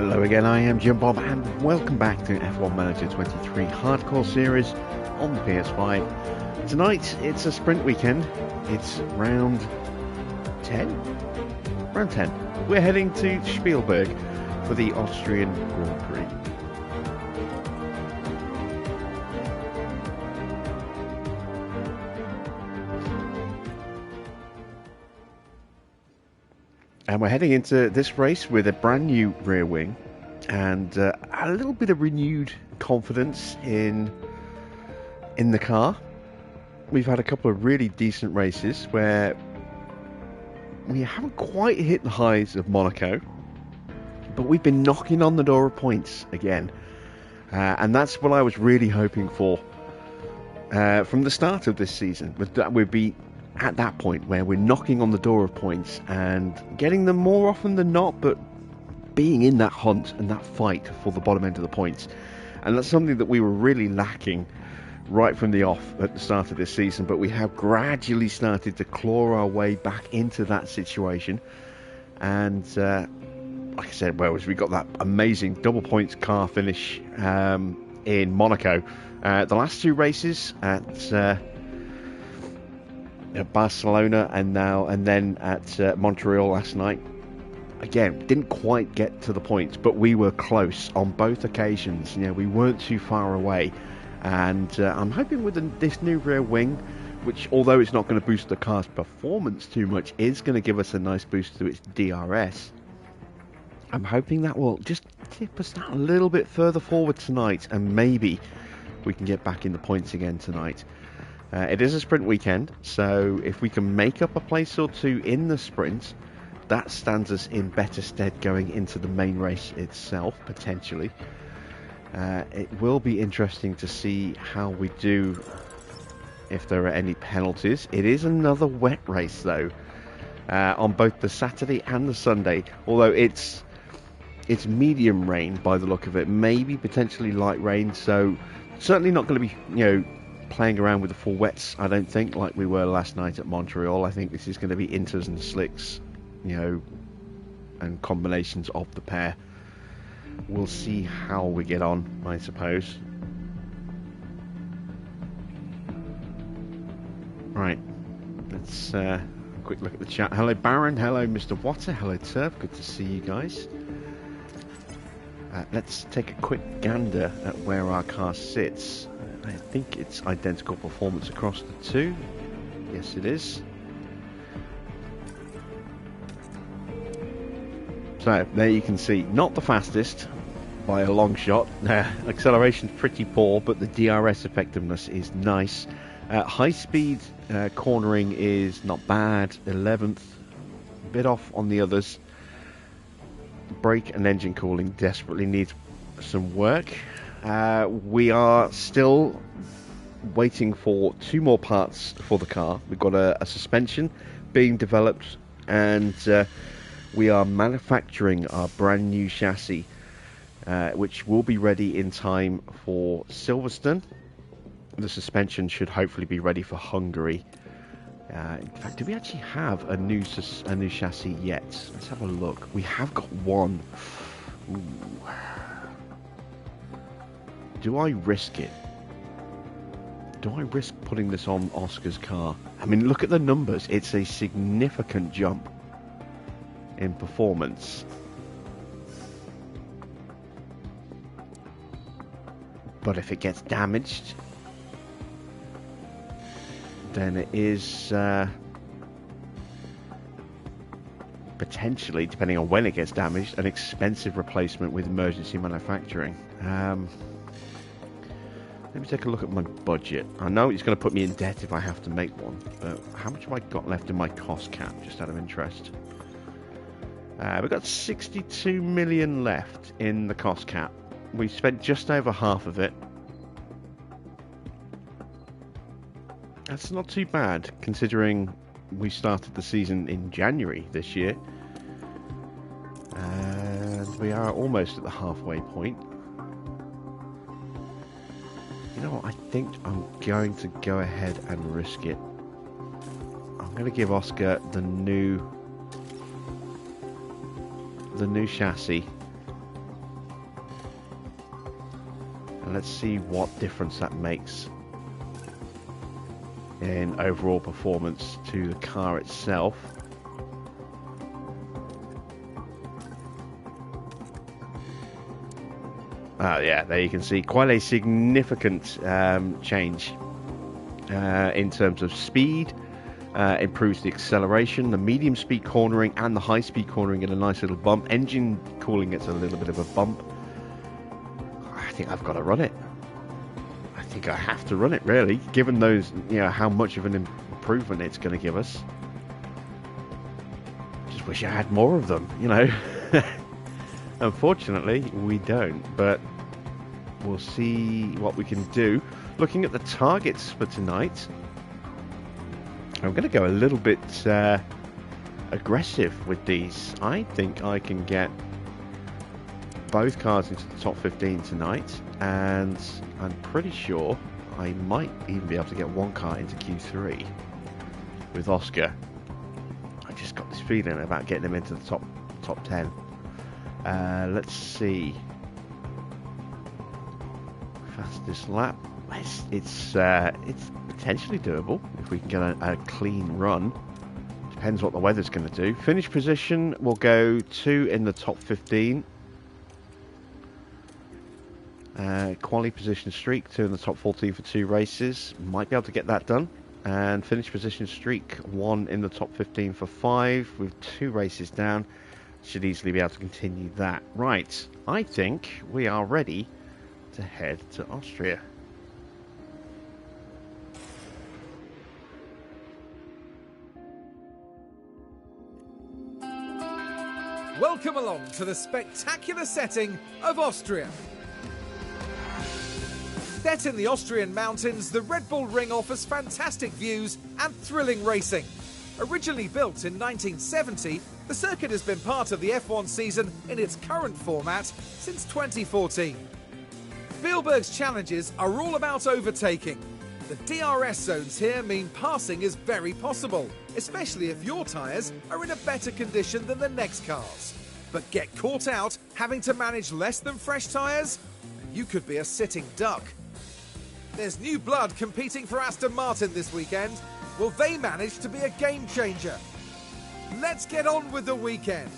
Hello again, I am Jim Bob and welcome back to F1 Manager 23 Hardcore Series on the PS5. Tonight it's a sprint weekend, it's round 10? Round 10. We're heading to Spielberg for the Austrian Grand Prix. And we're heading into this race with a brand new rear wing and a little bit of renewed confidence in the car. We've had a couple of really decent races where we haven't quite hit the highs of Monaco, but we've been knocking on the door of points again. And that's what I was really hoping for from the start of this season. That we'd be at that point where we're knocking on the door of points and getting them more often than not, but being in that hunt and that fight for the bottom end of the points. And that's something that we were really lacking right from the off at the start of this season, but we have gradually started to claw our way back into that situation. And like I said, whereas we got that amazing double points car finish in Monaco, the last two races at Barcelona and then at Montreal last night, again didn't quite get to the points, but we were close on both occasions. We weren't too far away, and I'm hoping with this new rear wing, which although it's not going to boost the car's performance too much, is going to give us a nice boost to its DRS. I'm hoping that will just tip us that a little bit further forward tonight, and maybe we can get back in the points again tonight. It is a sprint weekend, so if we can make up a place or two in the sprint, that stands us in better stead going into the main race itself, potentially. It will be interesting to see how we do if there are any penalties. It is another wet race, though, on both the Saturday and the Sunday, although it's medium rain by the look of it, maybe potentially light rain, so certainly not going to be, playing around with the full wets, I don't think, like we were last night at Montreal. I think this is going to be inters and slicks, and combinations of the pair. We'll see how we get on, I suppose. Right, let's quick look at the chat. Hello Baron, hello Mr. Watter, hello Turf, good to see you guys. Let's take a quick gander at where our car sits. I think it's identical performance across the two. Yes, it is. So, there you can see, not the fastest by a long shot. Acceleration's pretty poor, but the DRS effectiveness is nice. High speed cornering is not bad, 11th. A bit off on the others. Brake and engine cooling desperately needs some work. We are still waiting for two more parts for the car. We've got a suspension being developed, and we are manufacturing our brand new chassis, which will be ready in time for Silverstone. The suspension should hopefully be ready for Hungary. In fact, do we actually have a new chassis yet? Let's have a look. We have got one. Ooh. Do I risk it? Do I risk putting this on Oscar's car? I mean, look at the numbers. It's a significant jump in performance. But if it gets damaged, then it is potentially, depending on when it gets damaged, an expensive replacement with emergency manufacturing. Let me take a look at my budget. I know it's going to put me in debt if I have to make one, but how much have I got left in my cost cap, just out of interest? We've got 62 million left in the cost cap. We spent just over half of it. That's not too bad, considering we started the season in January this year. And we are almost at the halfway point. You know what, I think I'm going to go ahead and risk it. I'm going to give Oscar the new chassis let's see what difference that makes in overall performance to the car itself. Yeah, there you can see quite a significant change in terms of speed. Improves the acceleration, the medium speed cornering and the high speed cornering in a nice little bump. Engine cooling gets a little bit of a bump. I think I've got to run it. I think I have to run it, really, given those, how much of an improvement it's going to give us. Just wish I had more of them, Unfortunately, we don't, but we'll see what we can do. Looking at the targets for tonight, I'm going to go a little bit aggressive with these. I think I can get both cars into the top 15 tonight, and I'm pretty sure I might even be able to get one car into Q3 with Oscar. I just got this feeling about getting him into the top 10. Let's see. Fastest lap. It's potentially doable if we can get a clean run. Depends what the weather's going to do. Finish position, we'll go 2 in the top 15. Quali position streak, 2 in the top 14 for 2 races. Might be able to get that done. And finish position streak, 1 in the top 15 for 5 with 2 races down. Should easily be able to continue that. Right, I think we are ready to head to Austria. Welcome along to the spectacular setting of Austria. Set in the Austrian mountains, the Red Bull Ring offers fantastic views and thrilling racing. Originally built in 1970, the circuit has been part of the F1 season in its current format since 2014. Spielberg's challenges are all about overtaking. The DRS zones here mean passing is very possible, especially if your tyres are in a better condition than the next cars. But get caught out having to manage less than fresh tyres, and you could be a sitting duck. There's new blood competing for Aston Martin this weekend. Will they manage to be a game changer? Let's get on with the weekend.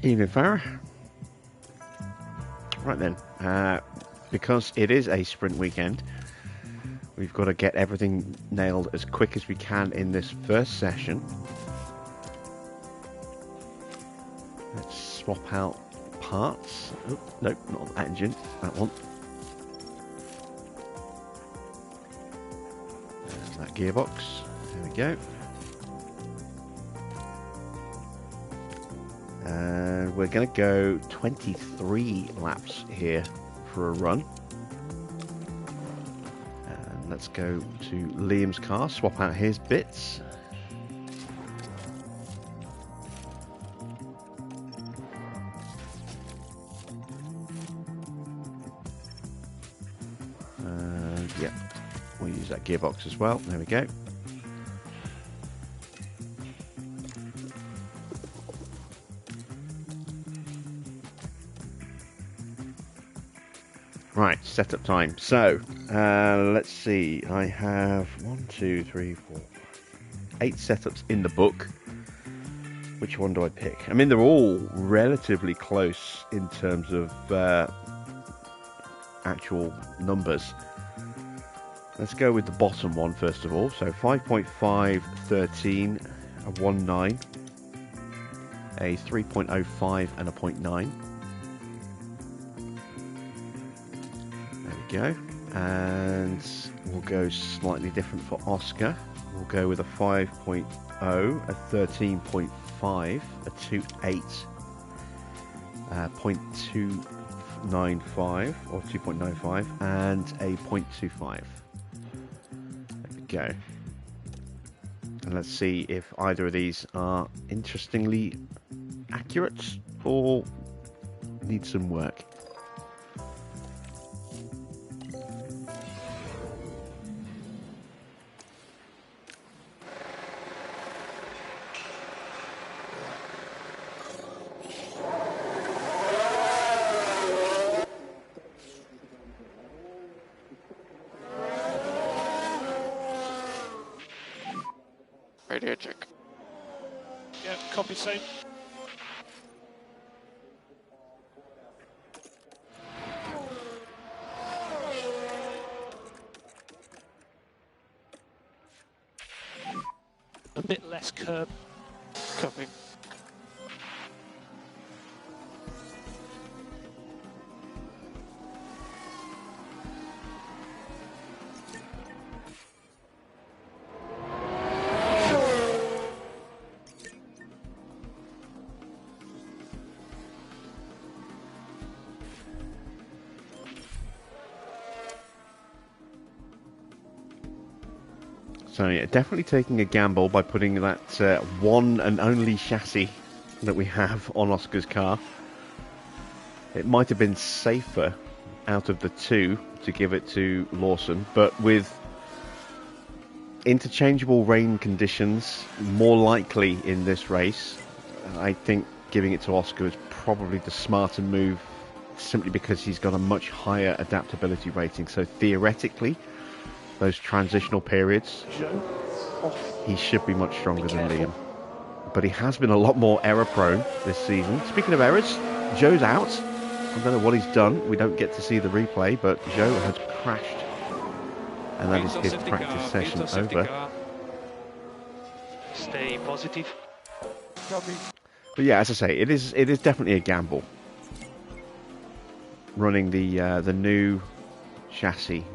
Evening, Farah. Right then, because it is a sprint weekend, we've got to get everything nailed as quick as we can in this first session. Let's swap out parts. Oh, nope, not that engine, that one. And that gearbox, there we go. And we're going to go 23 laps here for a run. And let's go to Liam's car, swap out his bits. Yeah, we'll use that gearbox as well. There we go. Right, setup time. So, let's see. I have 8 setups in the book. Which one do I pick? I mean, they're all relatively close in terms of actual numbers. Let's go with the bottom one first of all. So 5.5, 13, a 1.9, a 3.05 and a 0.9. Go, and we'll go slightly different for Oscar. We'll go with a 5.0, a 13.5, a 2.8, 0.295 or 2.95, and a 0.25. There we go. And let's see if either of these are interestingly accurate or need some work. Radio check. Yeah, copy, same. A bit less curb. Copy. So yeah, definitely taking a gamble by putting that one and only chassis that we have on Oscar's car. It might have been safer out of the two to give it to Lawson, but with interchangeable rain conditions more likely in this race, I think giving it to Oscar is probably the smarter move, simply because he's got a much higher adaptability rating. So theoretically, those transitional periods, he should be much stronger than Liam. But he has been a lot more error prone this season. Speaking of errors, Joe's out. I don't know what he's done. We don't get to see the replay, but Joe has crashed. And that is his practice session over. Stay positive. Copy. But yeah, as I say, it is definitely a gamble running the new chassis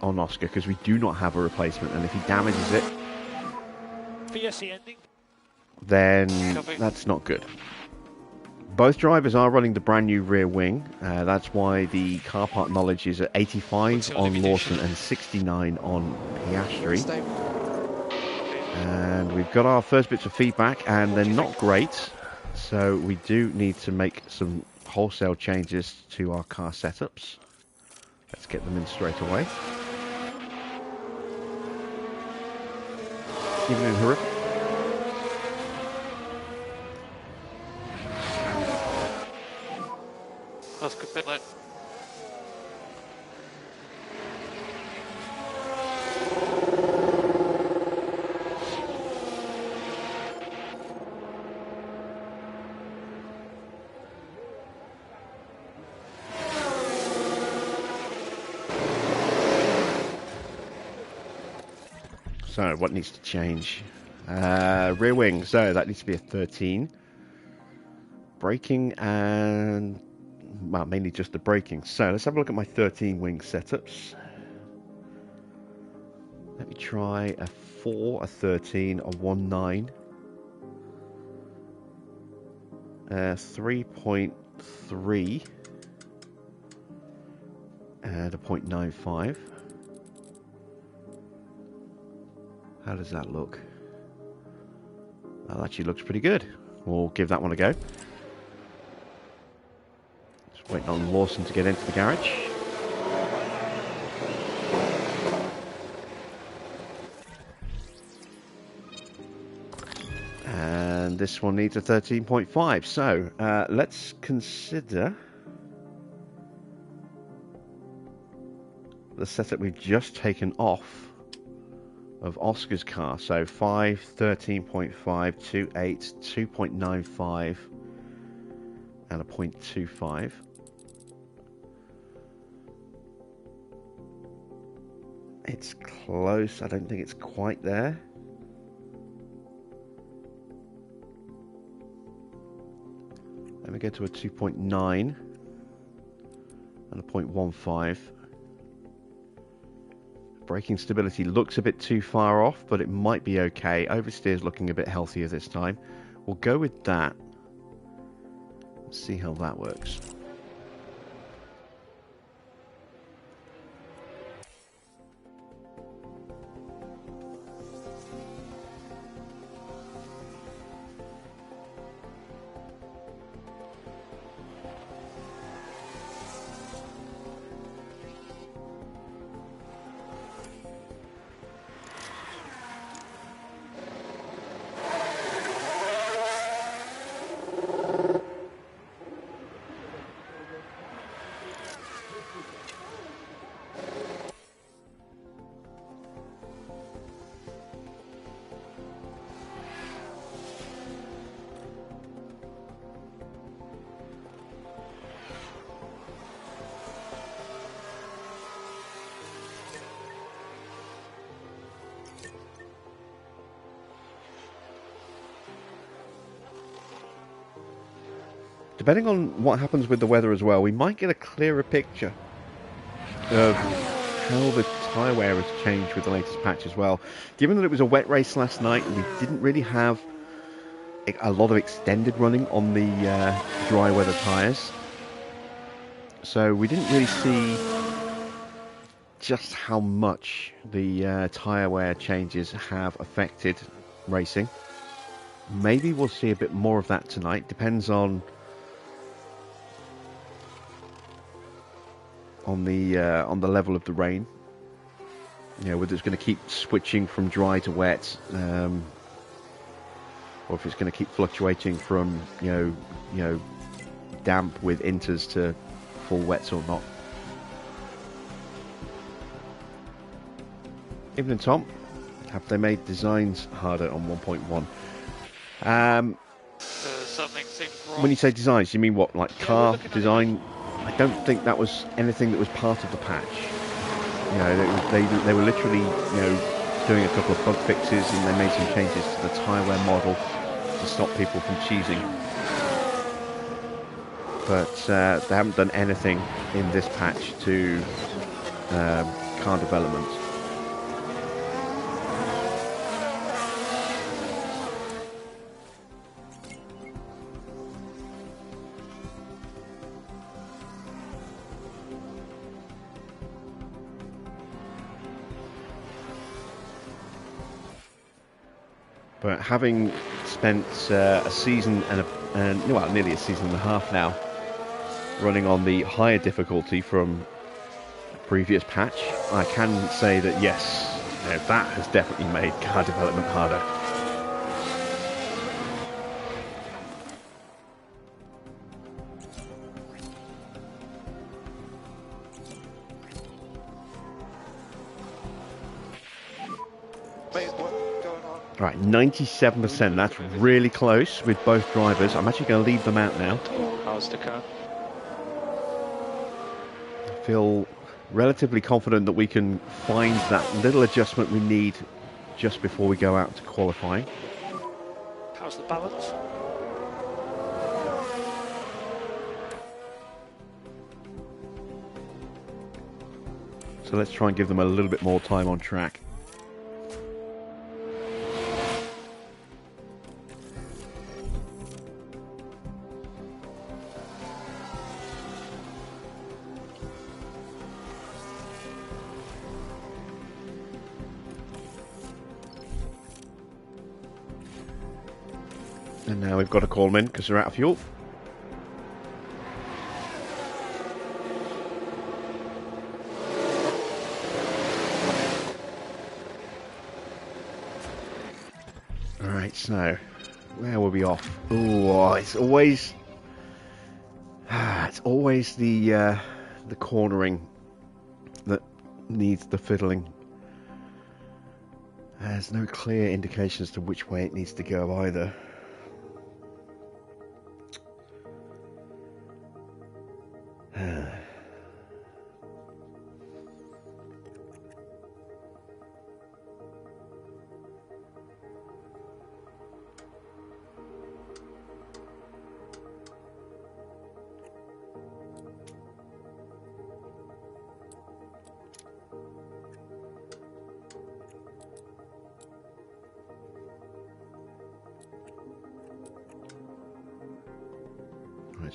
on Oscar, because we do not have a replacement, and if he damages it, then that's not good. Both drivers are running the brand new rear wing. That's why the car park knowledge is at 85 on Lawson and 69 on Piastri. And we've got our first bits of feedback, and they're not great. So we do need to make some wholesale changes to our car setups. Let's get them in straight away. Even in horrific. Oscar pit lane. So, what needs to change? Rear wing, so that needs to be a 13. Braking and, well, mainly just the braking. So, let's have a look at my 13 wing setups. Let me try a 4, a 13, a 1.9. 3.3 and a 0.95. How does that look? That actually looks pretty good. We'll give that one a go. Just waiting on Lawson to get into the garage. And this one needs a 13.5. So let's consider the setup we've just taken off of Oscar's car. So 5, 13.5, 2.8, 2.95 and a 0.25. It's close. I don't think it's quite there. Let me go to a 2.9 and a 0.15. Braking stability looks a bit too far off, but it might be okay. Oversteer's looking a bit healthier this time. We'll go with that. Let's see how that works. depending on what happens with the weather as well, we might get a clearer picture of how the tyre wear has changed with the latest patch as well. Given that it was a wet race last night, we didn't really have a lot of extended running on the dry weather tyres. So we didn't really see just how much the tyre wear changes have affected racing. Maybe we'll see a bit more of that tonight. Depends on the level of the rain. You know, whether it's going to keep switching from dry to wet, or if it's going to keep fluctuating from you know damp with inters to full wets or not. Evening, Tom. Have they made designs harder on 1.1? Something seems wrong. When you say designs, you mean what, like car design? I don't think that was anything that was part of the patch. You know, they were literally, you know, doing a couple of bug fixes, and they made some changes to the tyre wear model to stop people from cheesing. But they haven't done anything in this patch to car development. But having spent a season well, nearly a season and a half now, running on the higher difficulty from the previous patch, I can say that yes, that has definitely made car development harder. Right, 97%. That's really close with both drivers. I'm actually going to leave them out now. How's the car? I feel relatively confident that we can find that little adjustment we need just before we go out to qualifying. How's the balance? So let's try and give them a little bit more time on track. And now we've got to call them in because they're out of fuel. Alright, so where were we off? Oh, it's always the cornering that needs the fiddling. There's no clear indication as to which way it needs to go either.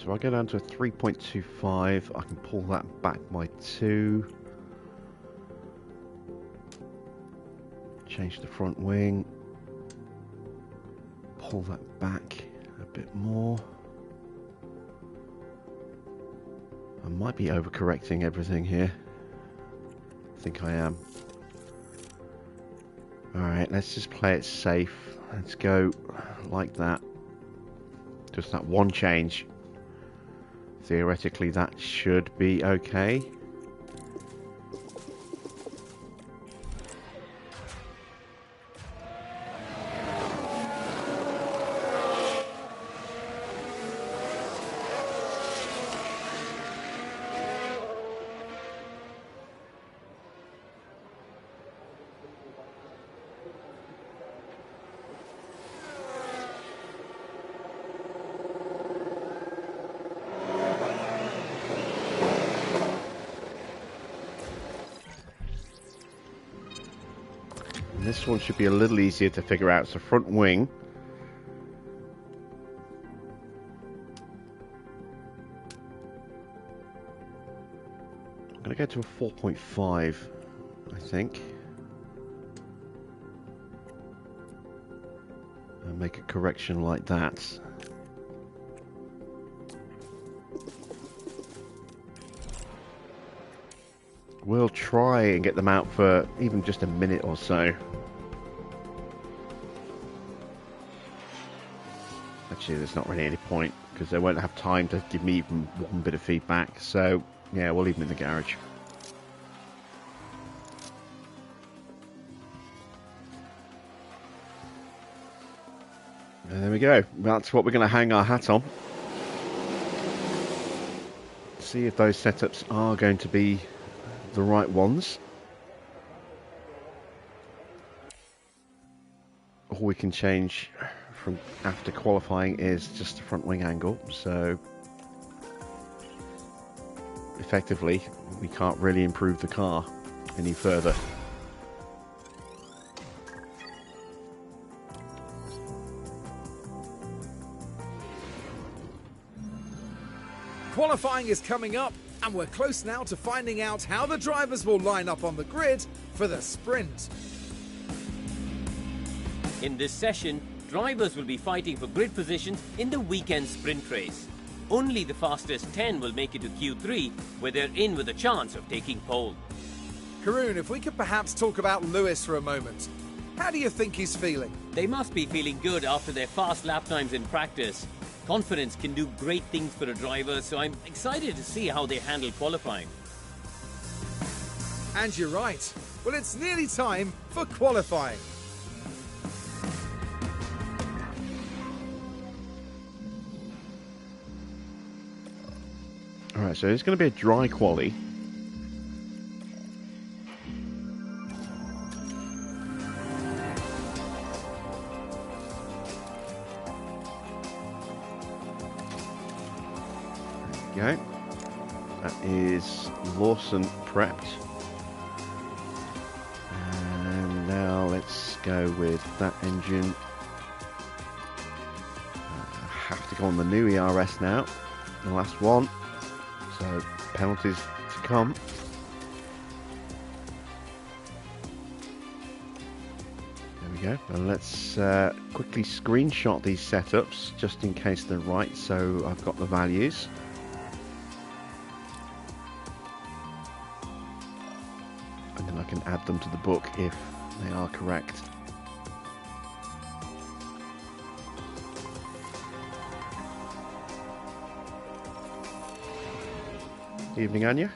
So I go down to a 3.25, I can pull that back by 2. Change the front wing. Pull that back a bit more. I might be overcorrecting everything here. I think I am. Alright, let's just play it safe. Let's go like that. Just that one change. Theoretically, that should be okay. This one should be a little easier to figure out. So front wing. I'm going to go to a 4.5, I think. And make a correction like that. We'll try and get them out for even just a minute or so. Actually, there's not really any point because they won't have time to give me even one bit of feedback. So, yeah, we'll leave them in the garage. And there we go. That's what we're going to hang our hat on. See if those setups are going to be the right ones. All we can change from after qualifying is just the front wing angle, so effectively we can't really improve the car any further. Qualifying is coming up, and we're close now to finding out how the drivers will line up on the grid for the sprint. In this session, drivers will be fighting for grid positions in the weekend sprint race. Only the fastest 10 will make it to Q3, where they're in with a chance of taking pole. Karun, if we could perhaps talk about Lewis for a moment. How do you think he's feeling? They must be feeling good after their fast lap times in practice. Confidence can do great things for a driver, so I'm excited to see how they handle qualifying. And you're right. Well, it's nearly time for qualifying. Alright, so it's going to be a dry quali. There we go. That is Lawson prepped. And now let's go with that engine. I have to go on the new ERS now. The last one. So, penalties to come. There we go. And let's quickly screenshot these setups just in case they're right. So, I've got the values. And then I can add them to the book if they are correct. Evening, Anya.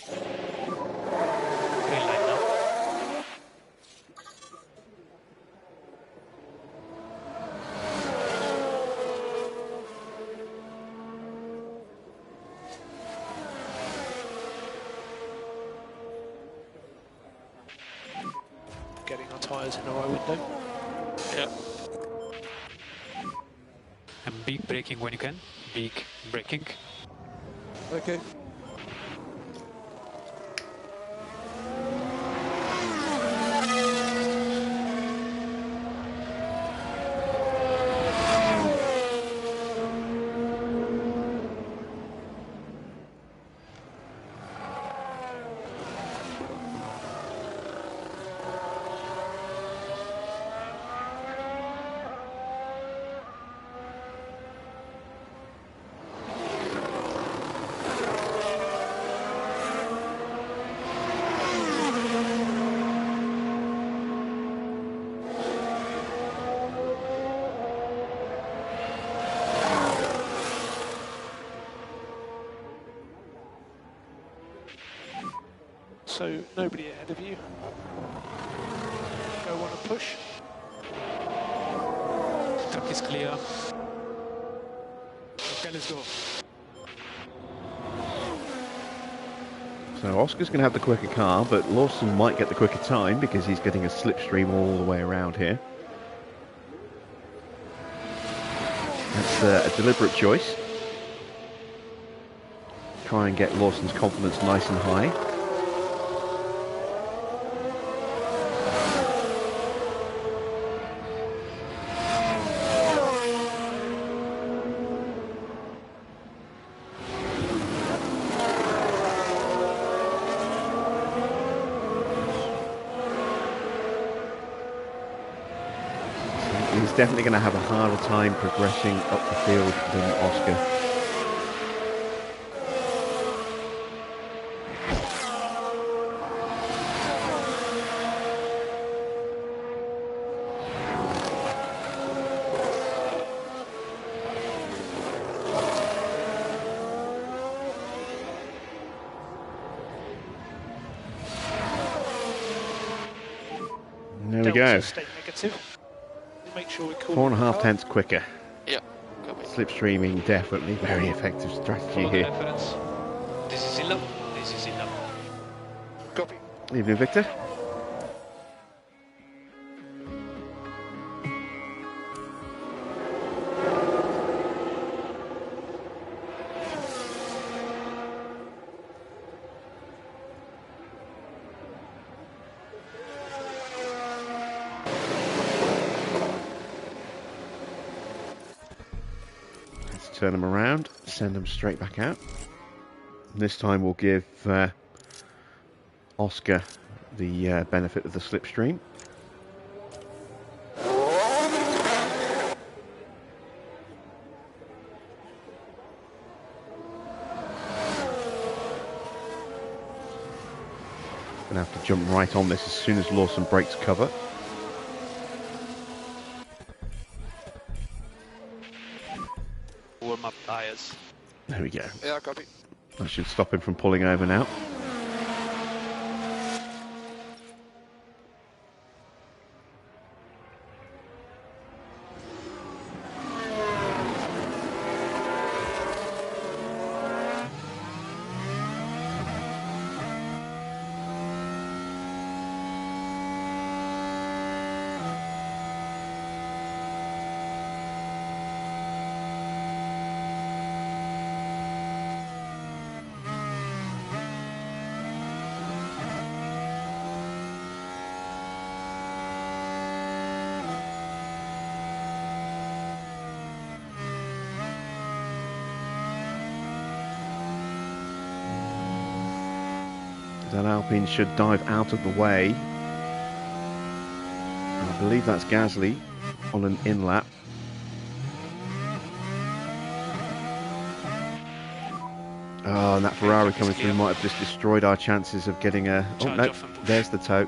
Green light now. Getting our tyres in the right window. Yeah. And beak braking when you can. Beak braking. Okay. So nobody ahead of you. Go on and push. Truck is clear. Okay, let's go. So Oscar's going to have the quicker car, but Lawson might get the quicker time because he's getting a slipstream all the way around here. That's a deliberate choice. Try and get Lawson's confidence nice and high. definitely going to have a harder time progressing up the field than Oscar. There we go. Stay negative. Make sure we call 4.5 tenths quicker. Yeah. Copy. Slipstreaming, definitely very effective strategy Follow the here. reference. This is 11. This is 11. Copy. Evening, Victor. Turn them around, send them straight back out. And this time we'll give Oscar the benefit of the slipstream. Gonna have to jump right on this as soon as Lawson breaks cover. Warm up tires. There we go. Yeah, copy. That should stop him from pulling over now. That Alpine should dive out of the way. I believe that's Gasly on an in-lap. Oh, and that Ferrari coming through might have just destroyed our chances of getting a... Oh, no, there's the tow.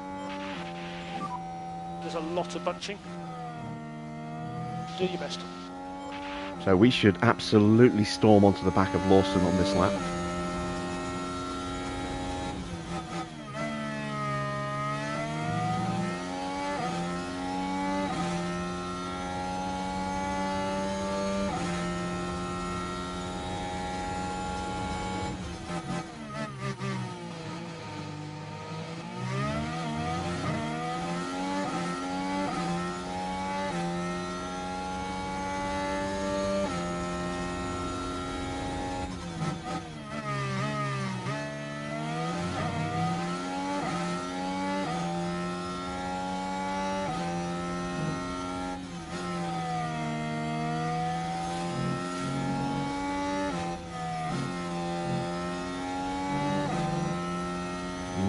There's a lot of bunching. Do your best. So we should absolutely storm onto the back of Lawson on this lap.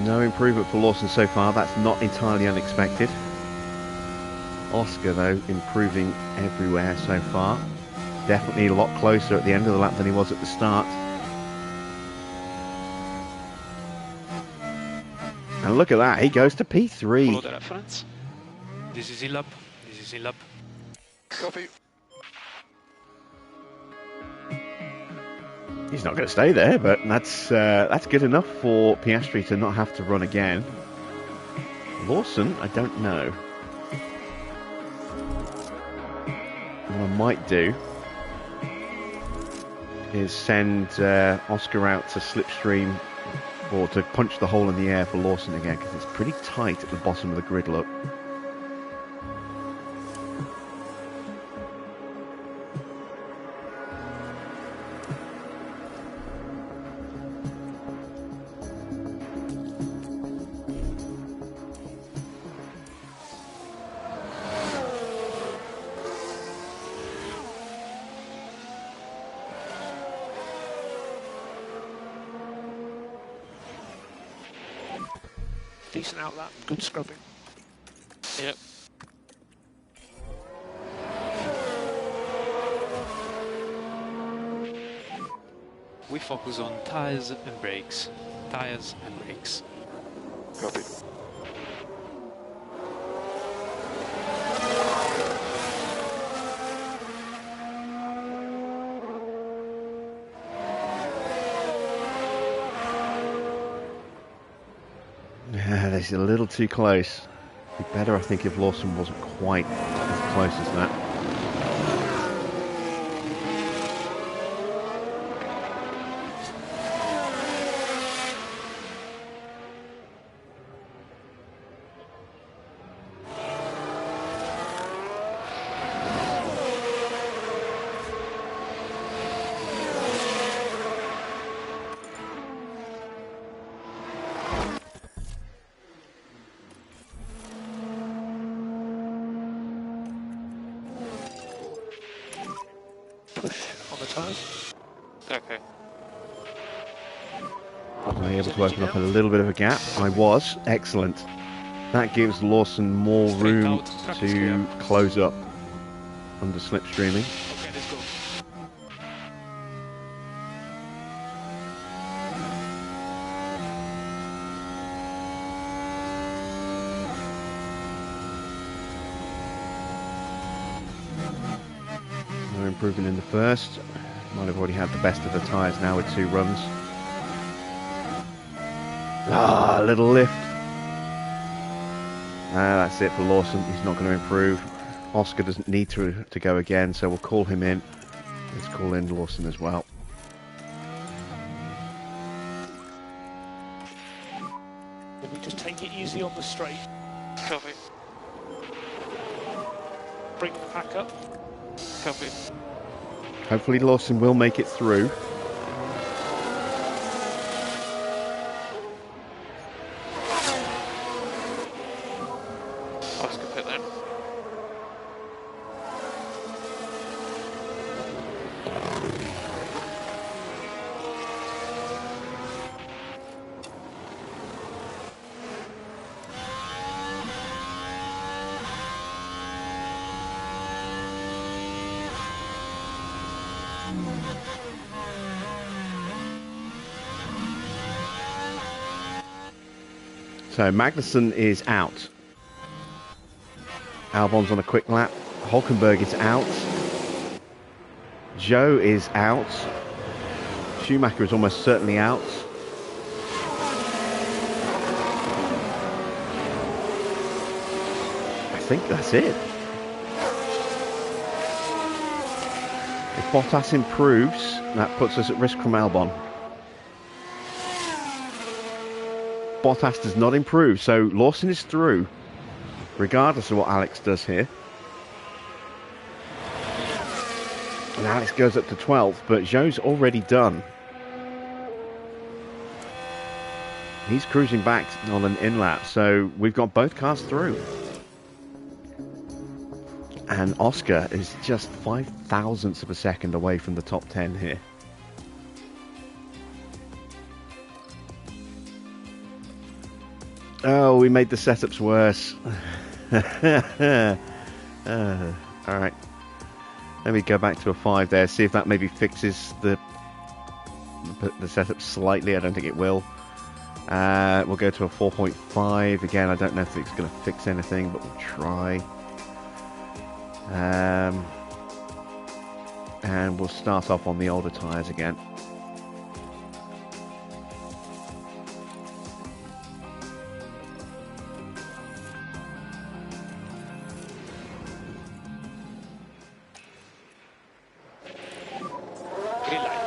No improvement for Lawson so far. That's not entirely unexpected. Oscar, though, improving everywhere so far. Definitely a lot closer at the end of the lap than he was at the start. And look at that, he goes to P3. Follow the reference. This is lap. This is lap. Copy. He's not going to stay there, but that's good enough for Piastri to not have to run again. Lawson, I don't know. What I might do is send Oscar out to slipstream or to punch the hole in the air for Lawson again, because it's pretty tight at the bottom of the grid, look. Decent outlap, good scrubbing. Yep. we focus on tires and brakes. Tires and brakes. Copy. Yeah, this is a little too close. It'd be better, I think, if Lawson wasn't quite as close as that. Push on the tyres. Okay. Was I able to open up a little bit of a gap? I was. Excellent. That gives Lawson more Straight room out, track is to clear. close up under slipstreaming. Okay, let's go. They're improving in the first. Might have already had the best of the tyres now with 2 runs. Ah, a little lift. That's it for Lawson. He's not going to improve. Oscar doesn't need to go again, so we'll call him in. Let's call in Lawson as well. Maybe just take it easy on the straight. Copy. Bring the pack up. Copy. Hopefully Lawson will make it through. Oscar pit then. So Magnussen is out. Albon's on a quick lap. Hulkenberg is out. Joe is out. Schumacher is almost certainly out. I think that's it. If Bottas improves, that puts us at risk from Albon. Bottas does not improve, so Lawson is through, regardless of what Alex does here. And Alex goes up to 12th, but Joe's already done. He's cruising back on an in-lap, so we've got both cars through. And Oscar is just 5 thousandths of a second away from the top 10 here. Oh, we made the setups worse. Alright. Let me go back to a 5 there, see if that maybe fixes the setup slightly. I don't think it will. We'll go to a 4.5. Again, I don't know if it's going to fix anything, but we'll try. And we'll start off on the older tyres again. Green light.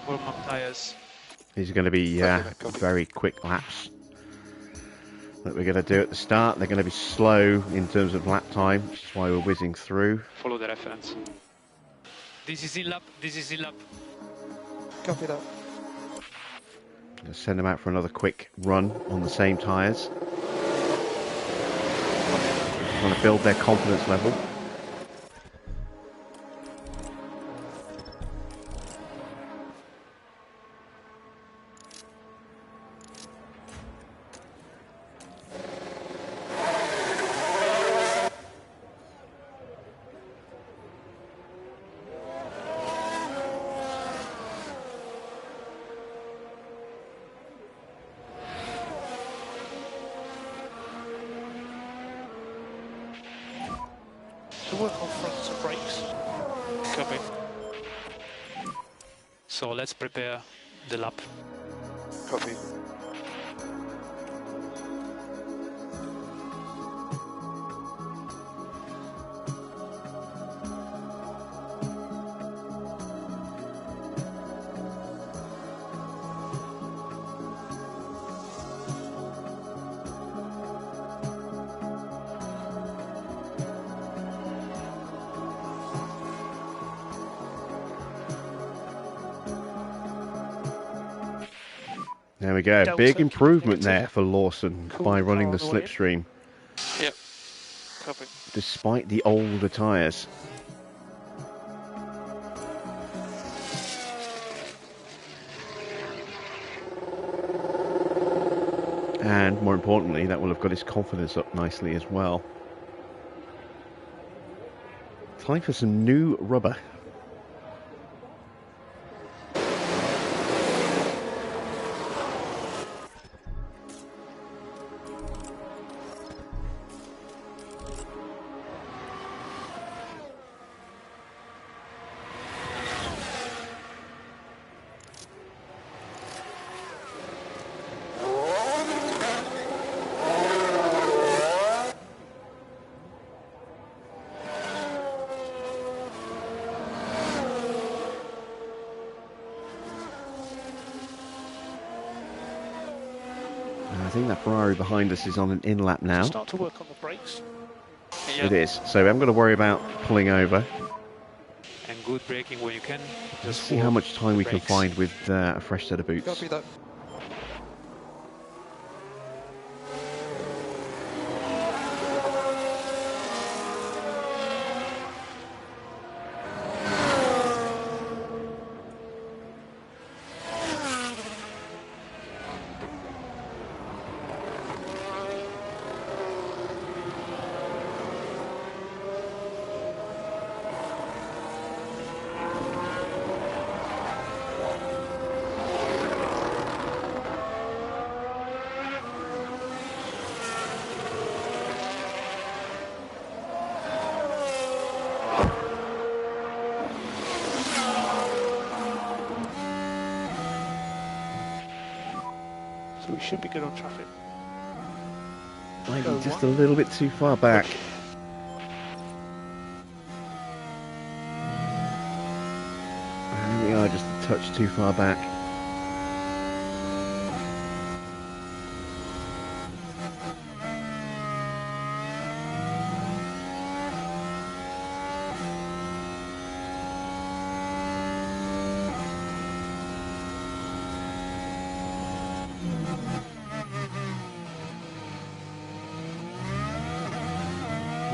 Warm up tires. These are going to be very quick laps that we're going to do at the start. They're going to be slow in terms of lap time, which is why we're whizzing through. Follow the reference. This is in lap. This is in lap. Copy that. Going to send them out for another quick run on the same tyres. Want to build their confidence level. To work on fronts and brakes. Copy. So let's prepare the lap. Copy. There we go. Delta, Big improvement negative. there for Lawson Cool by running the car on the way in. slipstream, Yep. Copy. despite the older tyres. And more importantly, that will have got his confidence up nicely as well. Time for some new rubber. I think that Ferrari behind us is on an in-lap now. Start to work on the brakes. Yeah. It is. So we haven't got to worry about pulling over. And good braking when you can. Let's Just see how work much time the we can brakes. find with a fresh set of boots. Copy that. So we should be good on traffic. Maybe Go just one. a little bit too far back. I think we are just a touch too far back.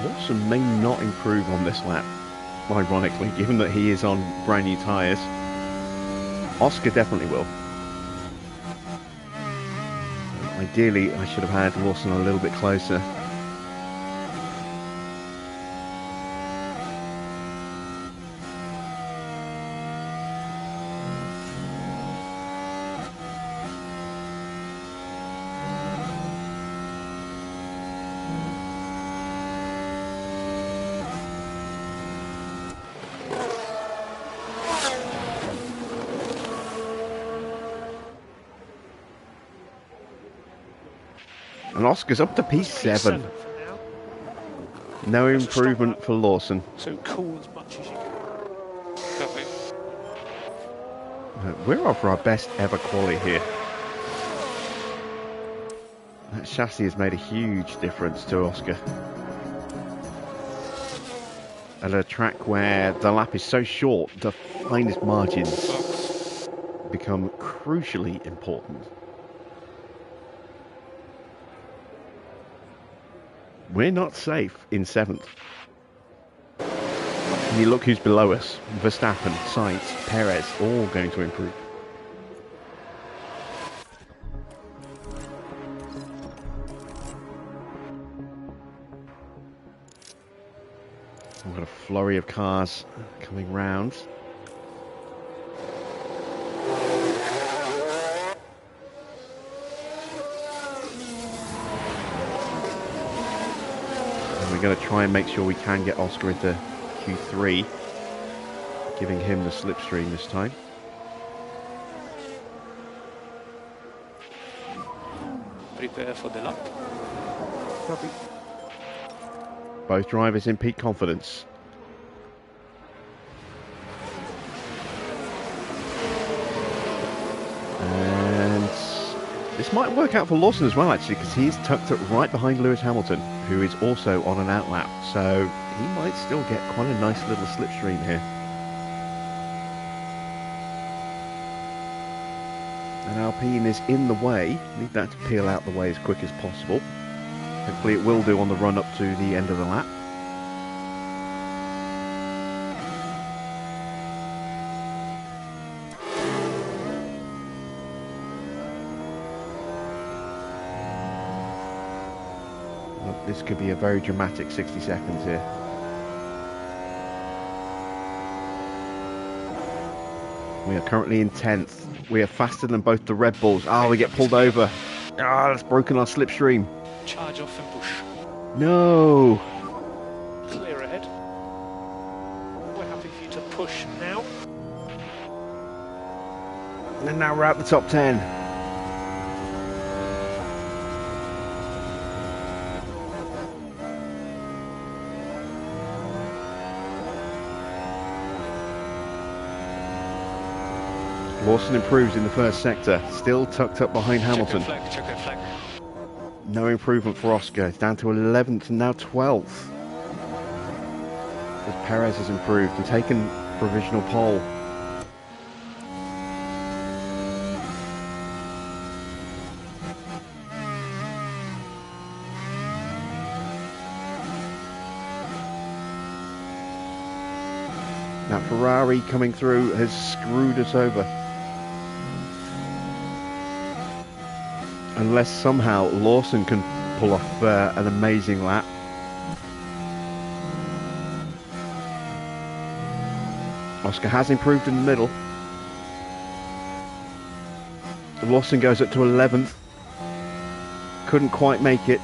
Lawson may not improve on this lap, ironically, given that he is on brand new tyres. Oscar definitely will. Ideally, I should have had Lawson a little bit closer. And Oscar's up to P7. For now. No improvement for Lawson. So cool as much as you can. Copy. We're off for our best ever quali here. That chassis has made a huge difference to Oscar. At a track where the lap is so short, the finest margins become crucially important. We're not safe in 7th. And you look who's below us. Verstappen, Sainz, Perez, all going to improve. We've got a flurry of cars coming round. we're going to try and make sure we can get Oscar into Q3, giving him the slipstream this time. Prepare for the lap. Copy. Both drivers in peak confidence. And this might work out for Lawson as well, actually, because he's tucked up right behind Lewis Hamilton, who is also on an outlap. So he might still get quite a nice little slipstream here. And Alpine is in the way. Need that to peel out the way as quick as possible. Hopefully it will do on the run up to the end of the lap. Well, this could be a very dramatic 60 seconds here. We are currently in 10th. We are faster than both the Red Bulls. Ah, we get pulled over. Ah, that's broken our slipstream. Charge off and push. No. Clear ahead. We're happy for you to push now. And now we're at the top 10. Lawson improves in the first sector, still tucked up behind Hamilton. Checker flag. No improvement for Oscar. It's down to 11th and now 12th. As Perez has improved and taken provisional pole. Now Ferrari coming through has screwed us over. Unless somehow Lawson can pull off an amazing lap. Oscar has improved in the middle. Lawson goes up to 11th. Couldn't quite make it.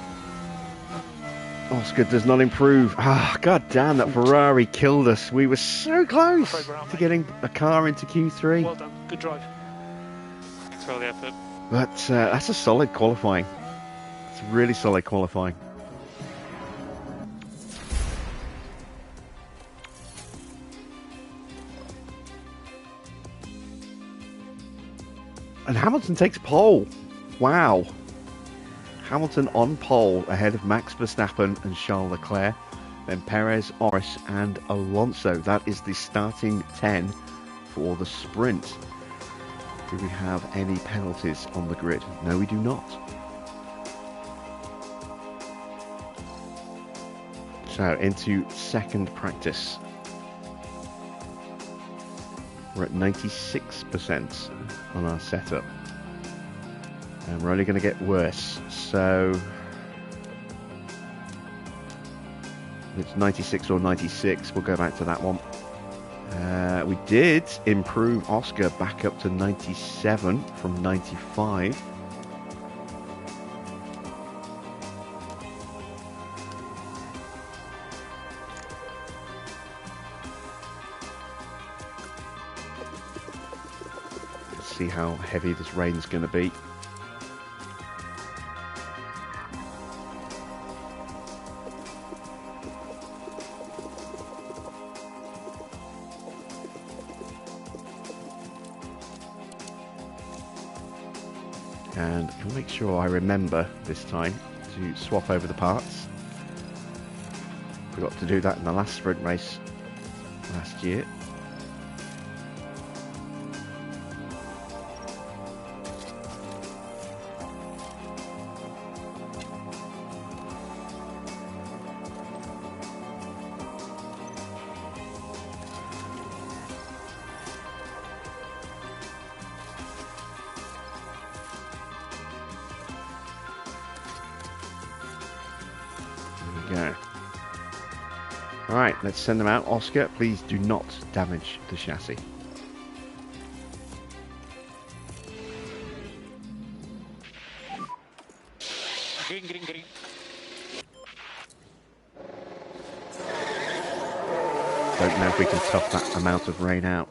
Oscar does not improve. Ah, god damn, that Ferrari killed us. We were so close to getting a car into Q3. Well done. Good drive. Thanks for all the effort. But that's a solid qualifying. It's really solid qualifying. And Hamilton takes pole. Wow. Hamilton on pole ahead of Max Verstappen and Charles Leclerc. Then Perez, Norris and Alonso. That is the starting 10 for the sprint. Do we have any penalties on the grid? No, we do not. So, into second practice. We're at 96% on our setup. And we're only going to get worse. So, if it's 96 or 96, we'll go back to that one. We did improve Oscar back up to 97 from 95. Let's see how heavy this rain's going to be. And I'll make sure I remember this time to swap over the parts. Forgot to do that in the last sprint race last year. Go. Alright, let's send them out. Oscar, please do not damage the chassis. Green, green, green. Don't know if we can tough that amount of rain out.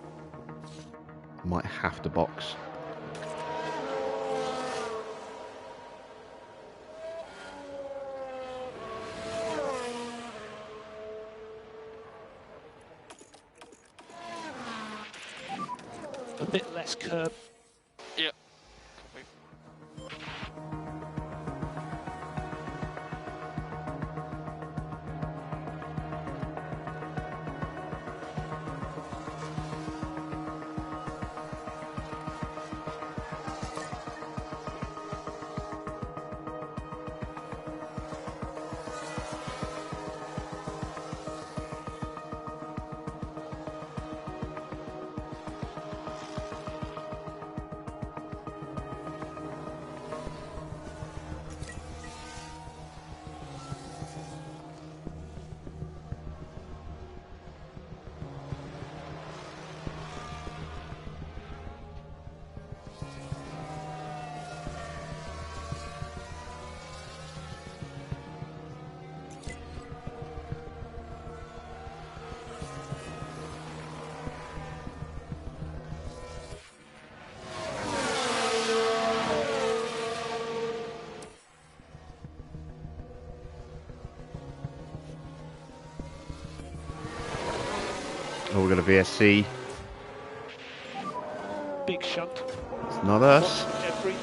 Might have to box. A bit less curb. Yeah. Oh, we've got a VSC. Big shunt. It's not us. Every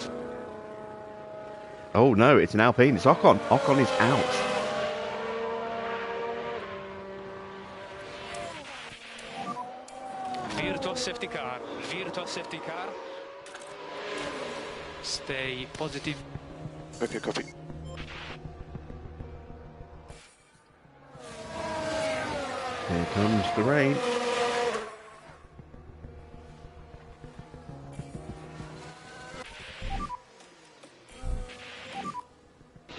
Oh no, it's an Alpine. It's Ocon. Ocon is out. Virtual safety car. Virtual safety car. Stay positive. Okay, copy. Here comes the rain.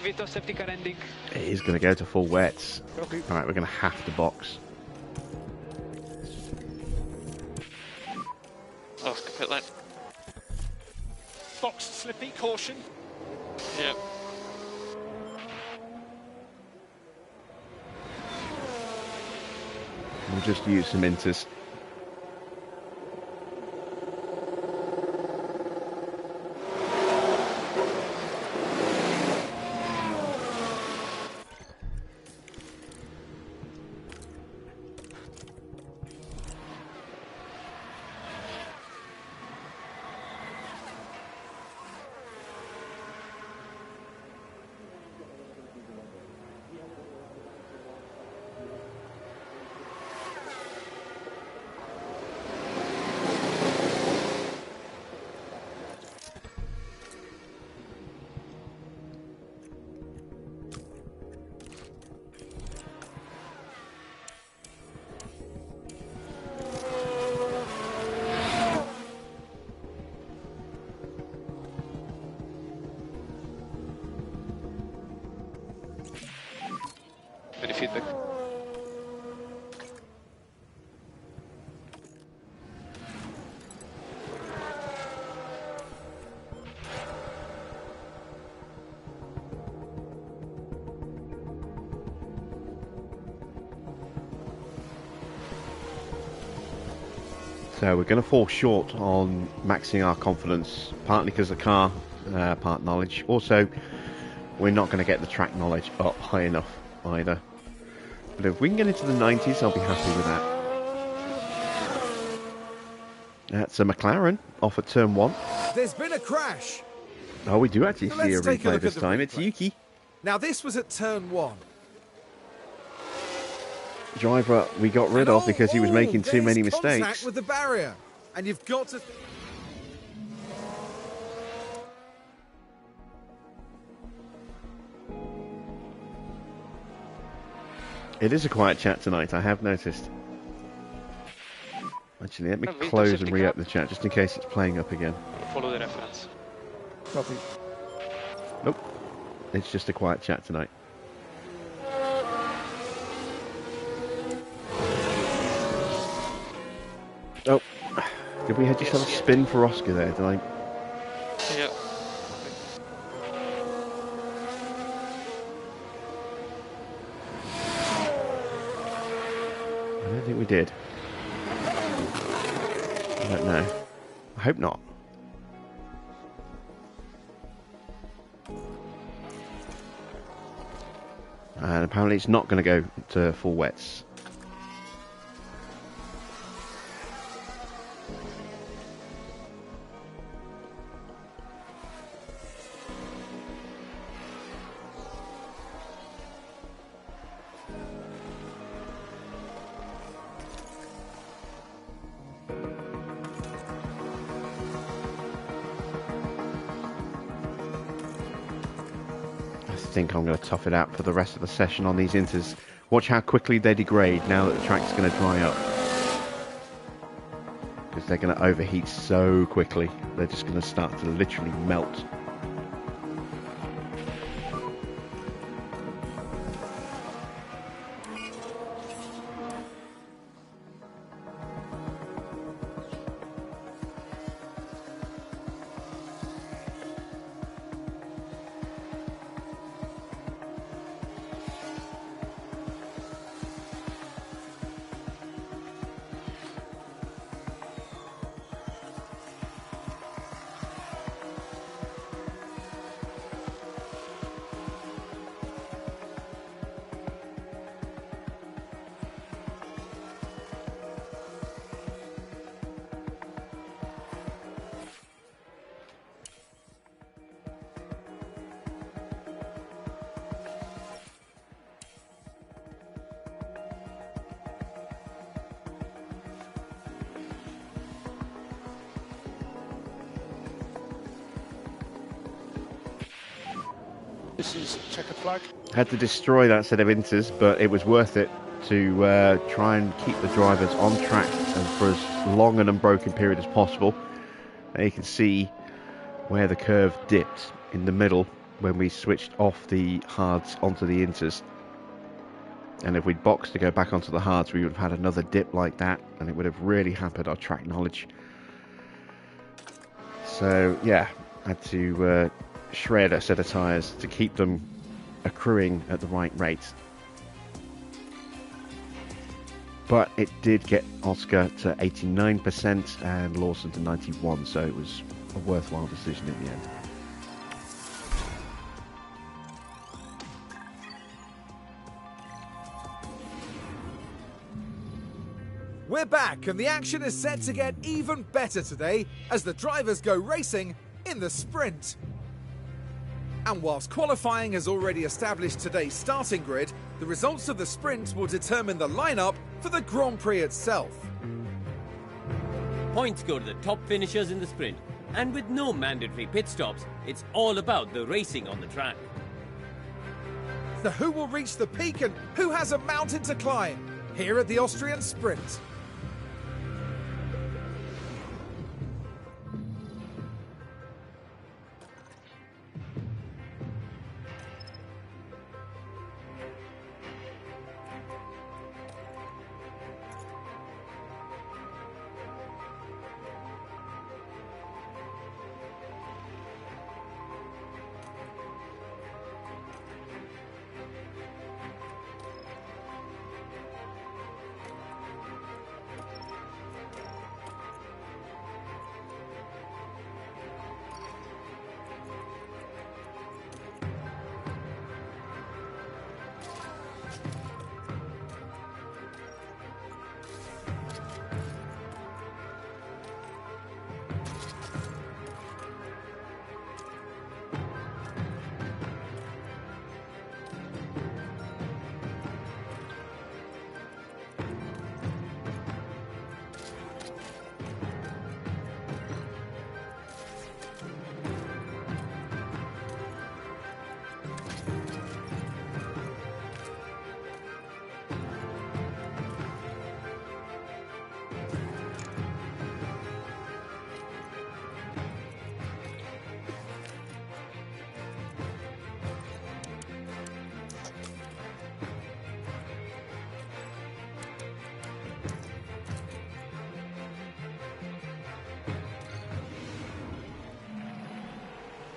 Virtual safety car ending. It is going to go to full wets. Copy. Alright, we're going to have to box. Oscar pit lane. Box slippy, caution. Yeah. We'll just use some inters. Any feedback? So we're going to fall short on maxing our confidence, partly because of car part knowledge. Also, we're not going to get the track knowledge up high enough either. But if we can get into the 90s, I'll be happy with that. That's a McLaren off at turn 1. There's been a crash. Oh, we do actually So see a let's take a replay look this at the time. It's replay. Yuki. Now this was at turn 1. Driver we got rid of because he was making too many there's contact mistakes. with the barrier, and you've got to. It is a quiet chat tonight, I have noticed. Actually, let me Have we close touched and the re-up cap? the chat just in case it's playing up again. Follow the reference. Copy. Nope, it's just a quiet chat tonight. Oh, did we just have a spin for Oscar there? Did I? Yeah. I don't think we we did. I don't know. I hope not. And apparently it's not going to go to full wets. I think I'm going to tough it out for the rest of the session on these inters. Watch how quickly they degrade now that the track's going to dry up. Because they're going to overheat so quickly. They're just going to start to literally melt. This is checkered flag. Had to destroy that set of inters, but it was worth it to try and keep the drivers on track and for as long an unbroken period as possible. And you can see where the curve dipped in the middle when we switched off the hards onto the inters. And if we'd boxed to go back onto the hards, we would have had another dip like that, and it would have really hampered our track knowledge. So yeah, had to shred a set of tyres to keep them accruing at the right rate. But it did get Oscar to 89% and Lawson to 91%, so it was a worthwhile decision in the end. We're back, and the action is set to get even better today as the drivers go racing in the sprint. And whilst qualifying has already established today's starting grid, the results of the sprint will determine the lineup for the Grand Prix itself. Points go to the top finishers in the sprint, and with no mandatory pit stops, it's all about the racing on the track. So who will reach the peak and who has a mountain to climb here at the Austrian Sprint?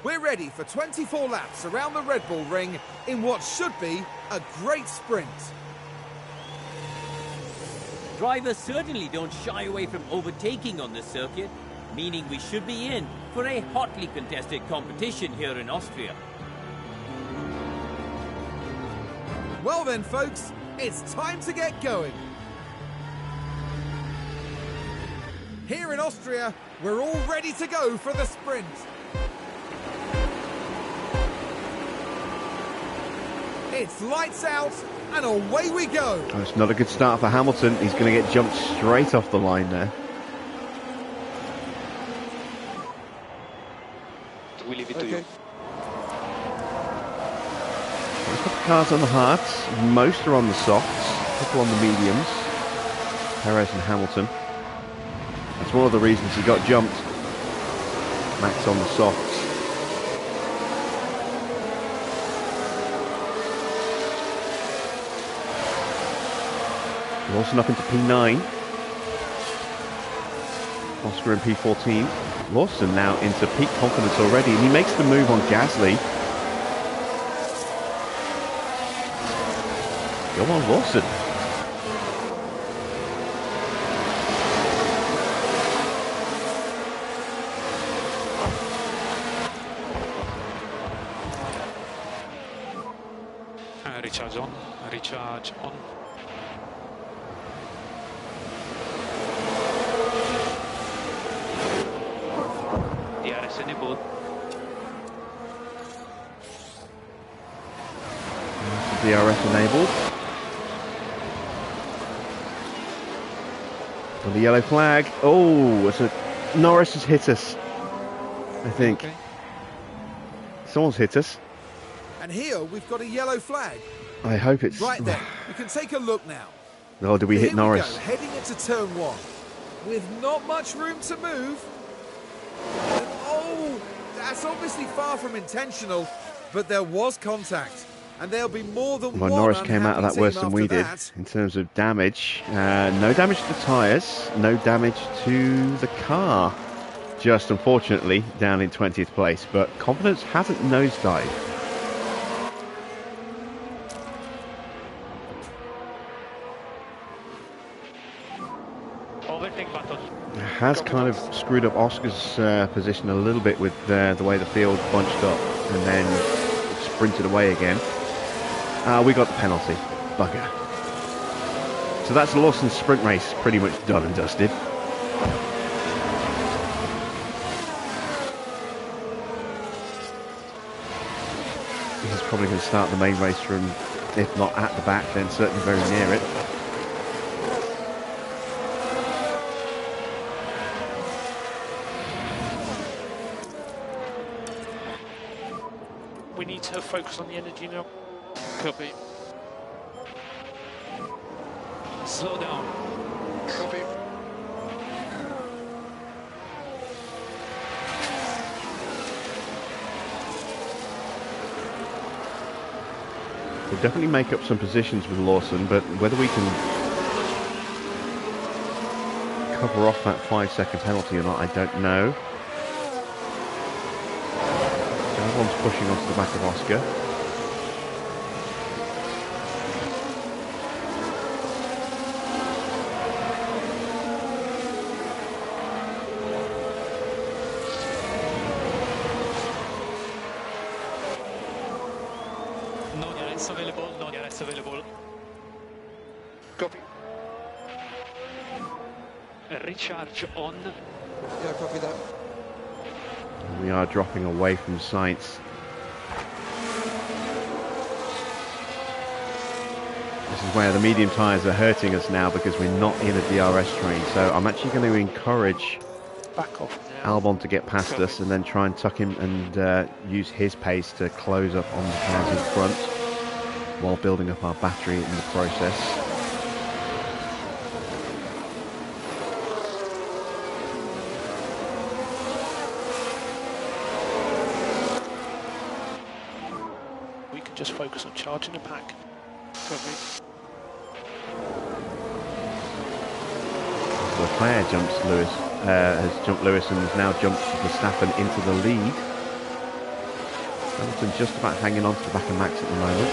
We're ready for 24 laps around the Red Bull Ring in what should be a great sprint. Drivers certainly don't shy away from overtaking on this circuit, meaning we should be in for a hotly contested competition here in Austria. Well then, folks, it's time to get going. Here in Austria, we're all ready to go for the sprint. It's lights out and away we go. Oh, it's not a good start for Hamilton. He's going to get jumped straight off the line there. We leave it to you. There's a couple of cars on the hards. Most are on the softs. A couple on the mediums. Perez and Hamilton. That's one of the reasons he got jumped. Max on the softs. Lawson up into P9. Oscar in P14. Lawson now into peak confidence already, and he makes the move on Gasly. Go on, Lawson. Recharge on, recharge on. DRS enabled. DRS enabled. On the yellow flag. Oh, Norris has hit us, I think. Okay. Someone's hit us. And here we've got a yellow flag. I hope it's... Right then, we can take a look now. Oh, did we hit Here Norris? We go, heading into turn 1. With not much room to move. And oh, that's obviously far from intentional, but there was contact. And there'll be more than Well, one Norris came out of that unhappy worse team than we after did that. in terms of damage. No damage to the tyres, no damage to the car. Just unfortunately down in 20th place, but confidence hasn't nosedived. Overtake button. Has kind of screwed up Oscar's position a little bit with the way the field bunched up and then sprinted away again. We got the penalty. Bugger. So that's Lawson's sprint race pretty much done and dusted. He's probably going to start the main race from, if not at the back, then certainly very near it. We need to focus on the energy now. Copy. Slow down. Copy. We'll definitely make up some positions with Lawson, but whether we can cover off that 5-second penalty or not, I don't know. Everyone's pushing onto the back of Oscar. No DRS available, no DRS available. Copy. Recharge on. Yeah, copy that. We are dropping away from Sainz. This is where the medium tyres are hurting us now because we're not in a DRS train. So I'm actually going to encourage Back off now. Albon to get past us and then try and tuck him and use his pace to close up on the cars in front while building up our battery in the process. We can just focus on charging the pack. Copy. Leclerc has jumped Lewis and has now jumped Verstappen into the lead. Hamilton just about hanging on to the back of Max at the moment.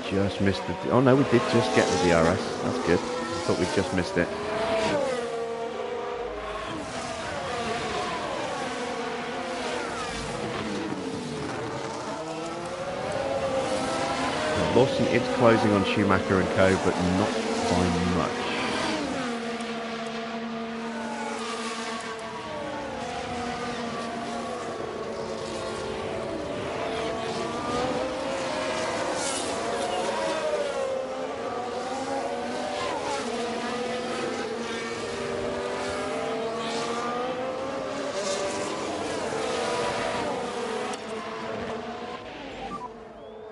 just missed the... Oh no, we did just get the DRS. That's good. I thought we'd just missed it. Lawson is closing on Schumacher and co, but not by much.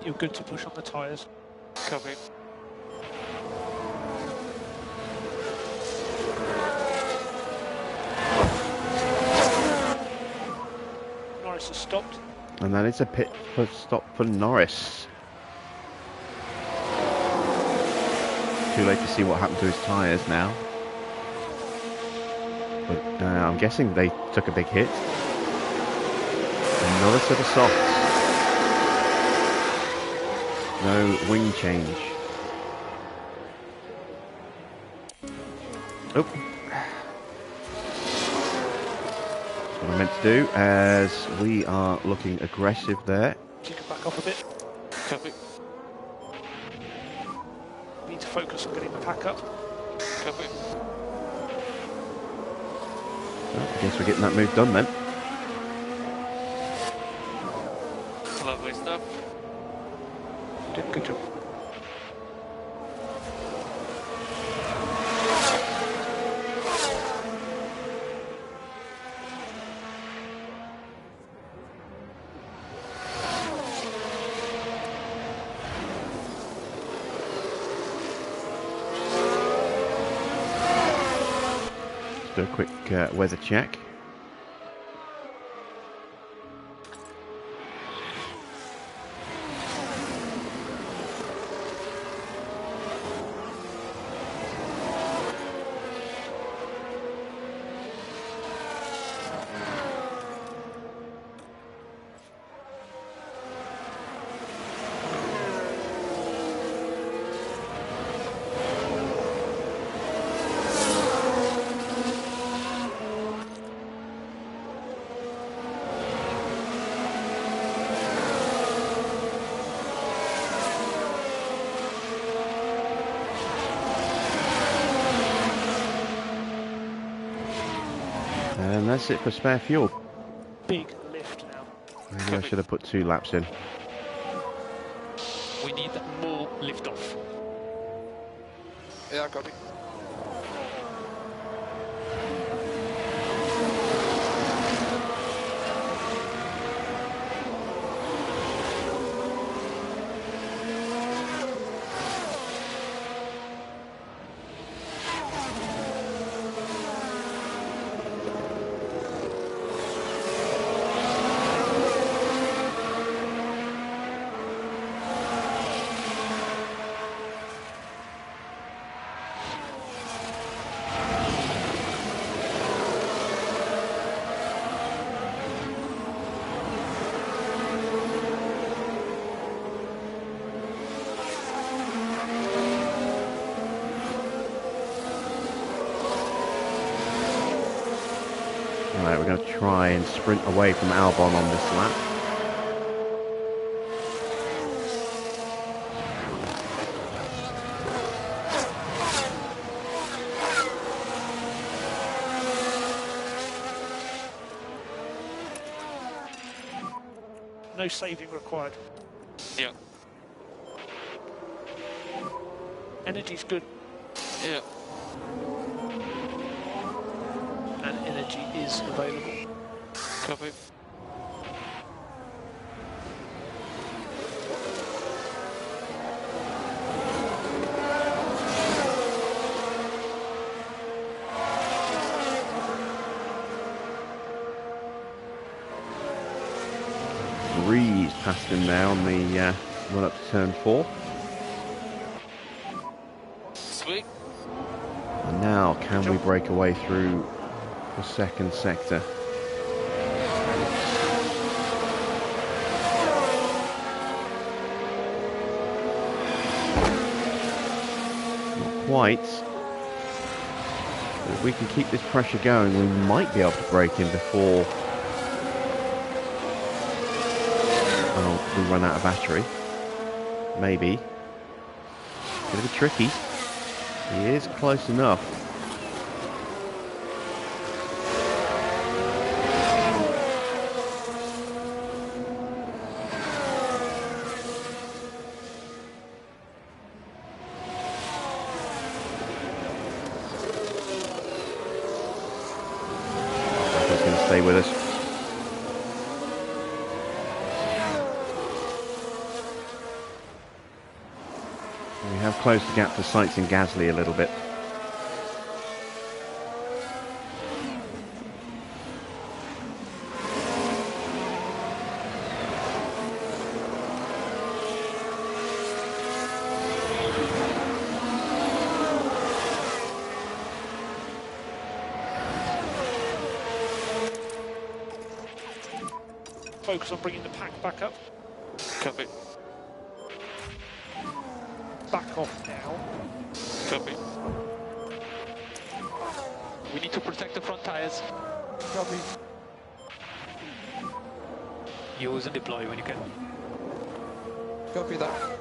You're good to push on the tyres. Copy. Norris has stopped. And that is a pit stop for Norris. Too late to see what happened to his tyres now. But I'm guessing they took a big hit. Another set of softs. No wing change. Oh. That's what I meant to do, as we are looking aggressive there. You can back off a bit. Copy. Need to focus on getting the pack up. Copy. Well, I guess we're getting that move done then. Lovely stuff. Did good job. Let's do a quick weather check. And that's it for spare fuel. Big lift now. Maybe I should have put 2 laps in. We need more lift off. Yeah, copy. Alright, we're going to try and sprint away from Albon on this lap. No saving required. Yeah. Energy's good. Yeah. And energy is available. Copy. Breeze past him now on the run up to turn 4. Sweet. And now, can we break away through the second sector? quite. But if we can keep this pressure going, we might be able to break in before we run out of battery. Maybe. Bit of a tricky. He is close enough. He's going to stay with us. We have closed the gap to Sainz and Gasly a little bit. Focus on bringing the pack back up. Copy. Back off now. Copy. We need to protect the front tires. Copy. Use and deploy when you can. Copy that.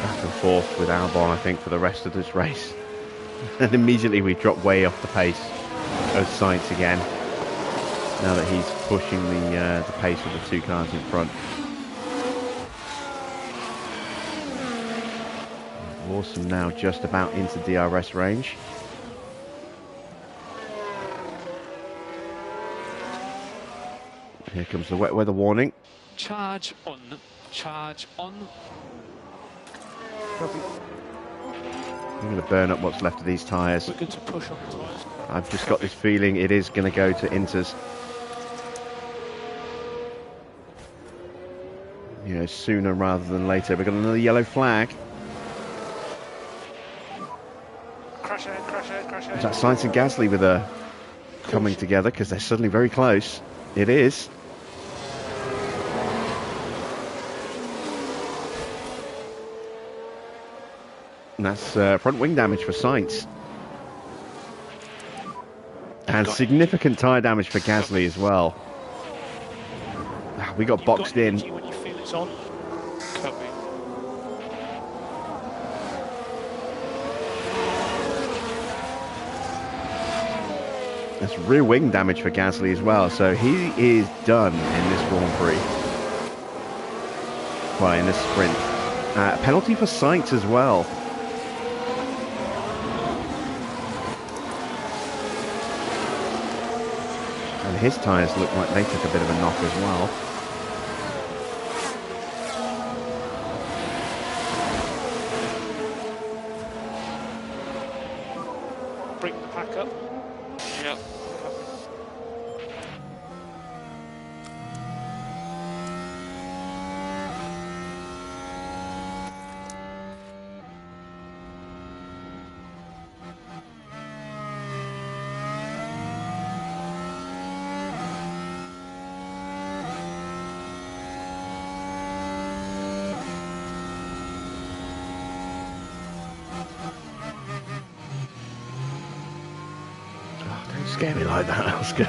Back and forth with Albon, I think, for the rest of this race. And immediately we drop way off the pace of Sainz again. Now that he's pushing the pace of the two cars in front. Lawson now just about into DRS range. Here comes the wet weather warning. Charge on. Charge on. Copy. I'm going to burn up what's left of these tyres. We're good to push on the tyres. I've just got this feeling it is going to go to Inters. You know, sooner rather than later. We've got another yellow flag. Crash ahead, crash ahead, crash ahead. Is that Sainz and Gasly with a coming together because they're suddenly very close? It is. And that's front wing damage for Sainz. And significant tyre damage for Gasly as well. We got boxed in. When you feel it's on. Copy. That's rear wing damage for Gasly as well. So he is done in this Grand Prix. Well, in this sprint. Penalty for Sainz as well. And his tyres look like they took a bit of a knock as well. Bring the pack up. Yep. Don't scare me like that, Oscar.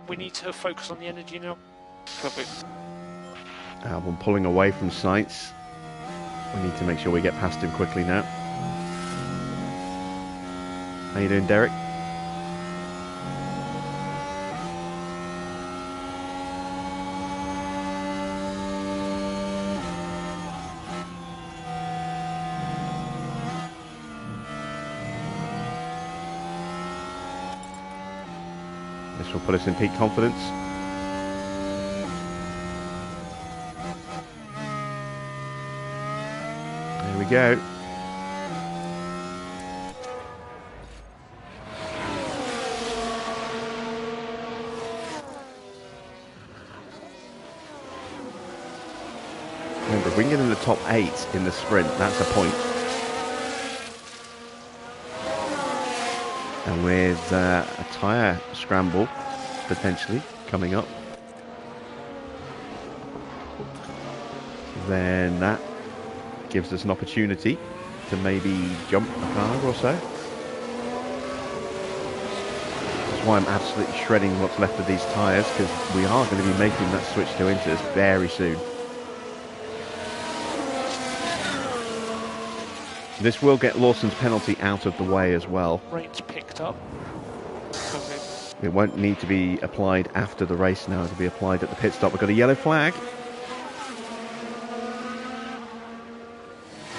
We need to focus on the energy now. Copy. Albon pulling away from Sainz. We need to make sure we get past him quickly now. How you doing, Derek? This will put us in peak confidence. There we go. Remember, if we can get in the top 8 in the sprint, that's a point. And with a tyre scramble potentially coming up, then that gives us an opportunity to maybe jump a car or so. That's why I'm absolutely shredding what's left of these tyres, because we are going to be making that switch to inters very soon. This will get Lawson's penalty out of the way as well. Rain's picked up. Okay. It won't need to be applied after the race now. It'll be applied at the pit stop. We've got a yellow flag.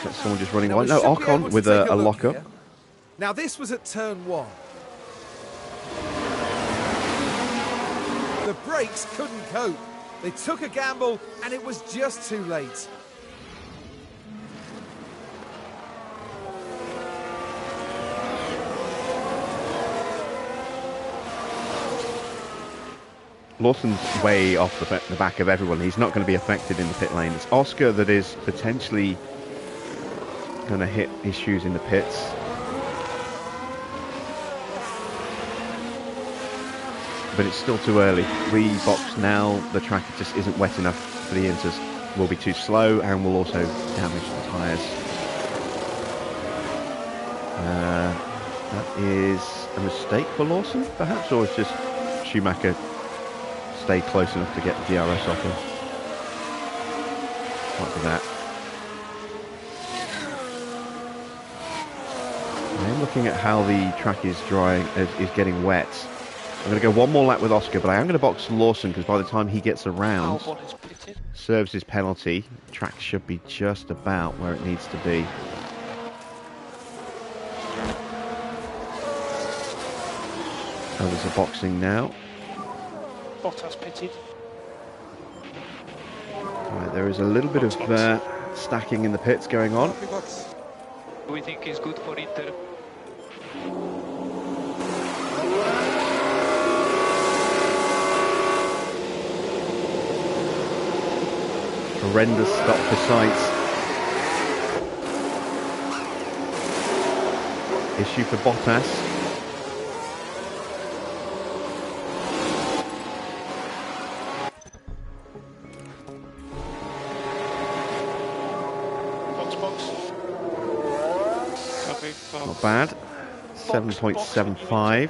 That's someone just running wide. No, Ocon with a lock-up. Now this was at turn 1. The brakes couldn't cope. They took a gamble and it was just too late. Lawson's way off the back of everyone. He's not going to be affected in the pit lane. It's Oscar that is potentially going to hit his shoes in the pits. But it's still too early. Rebox now. The track just isn't wet enough for the inters. Will be too slow and will also damage the tyres. That is a mistake for Lawson, perhaps, or it's just Schumacher stay close enough to get the DRS off him. Might be that. I'm looking at how the track is drying, is getting wet. I'm going to go one more lap with Oscar, but I am going to box Lawson because by the time he gets around, serves his penalty, the track should be just about where it needs to be. Others are boxing now. Bottas pitted. Right, there is a little bit of stacking in the pits going on. We think is good for Inter. Horrendous stop for Sainz. Issue for Bottas. Not bad. 7.75.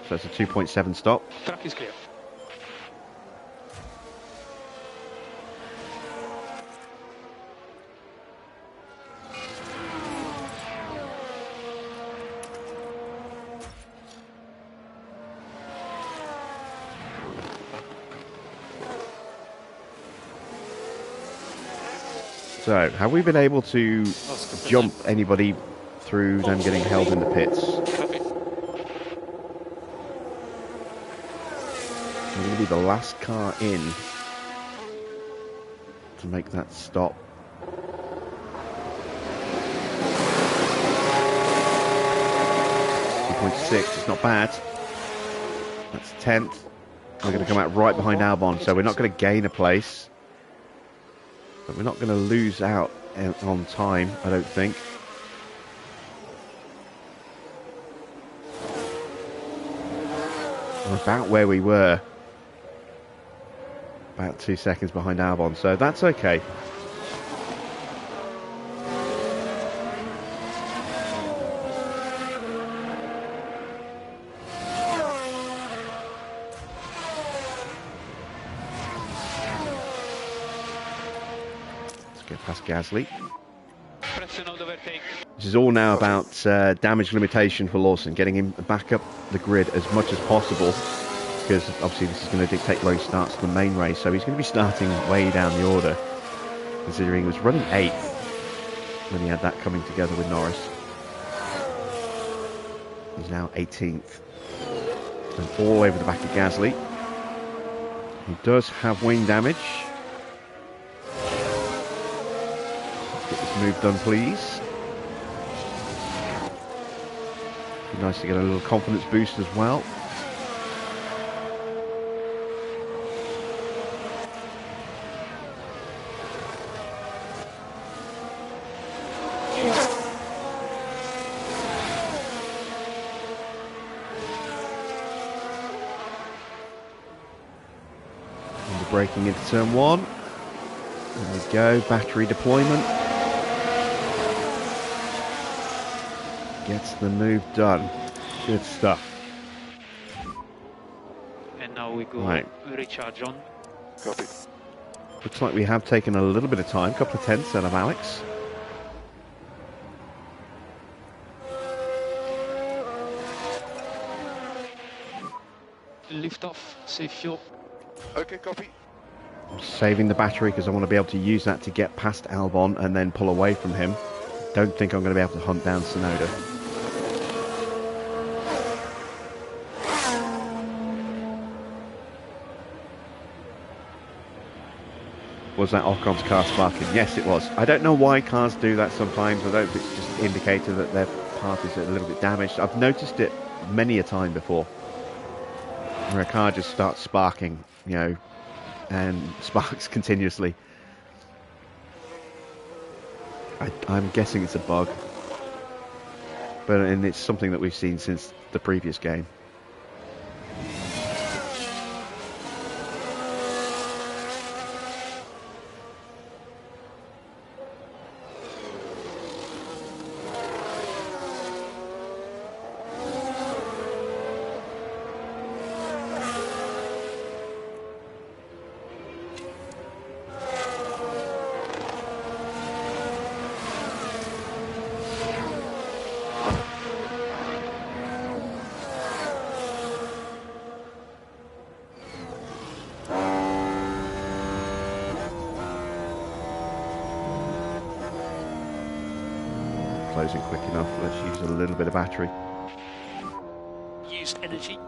So it's a 2.7 stop. Track is clear. So, have we been able to jump anybody through them getting held in the pits? We're going to be the last car in to make that stop. It's not bad. That's 10th. We're going to come out right behind Albon, so we're not going to gain a place. But we're not going to lose out on time, I don't think. We're about where we were. About 2 seconds behind Albon, so that's okay. Past Gasly. This is all now about damage limitation for Lawson, getting him back up the grid as much as possible, because obviously this is going to dictate where he starts the main race, so he's going to be starting way down the order, considering he was running 8th when he had that coming together with Norris. He's now 18th and all over the back of Gasly. He does have wing damage. Move done, please. Be nice to get a little confidence boost as well. And we're braking into turn 1. There we go, battery deployment. Gets the move done. Good stuff. And now we go Right. recharge on. Copy. Looks like we have taken a little bit of time, a couple of tenths out of Alex. Lift off, save fuel. Okay, copy. I'm saving the battery because I want to be able to use that to get past Albon and then pull away from him. Don't think I'm going to be able to hunt down Tsunoda. Was that Ocon's car sparking? Yes, it was. I don't know why cars do that sometimes. I don't know if it's just an indicator that their part is a little bit damaged. I've noticed it many a time before, where a car just starts sparking, you know, and sparks continuously. I'm guessing it's a bug, and it's something that we've seen since the previous game. Closing quick enough. Let's use a little bit of battery. Use energy.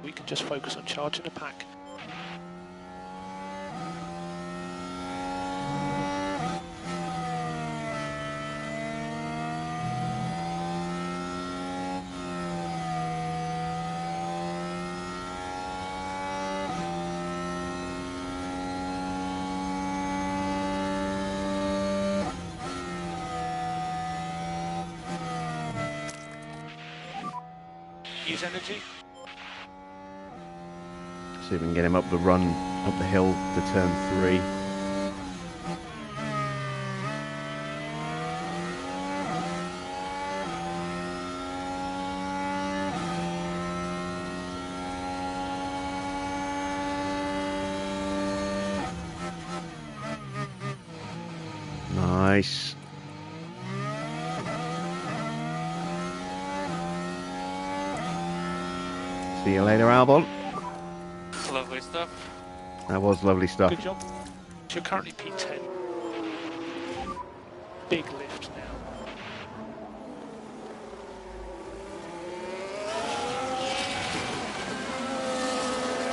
We can just focus on charging the pack. Use energy. See if we can get him up the run, up the hill to turn 3. Nice. See you later, Albon. Lovely stuff. That was lovely stuff. Good job. So you're currently P10. Big lift now.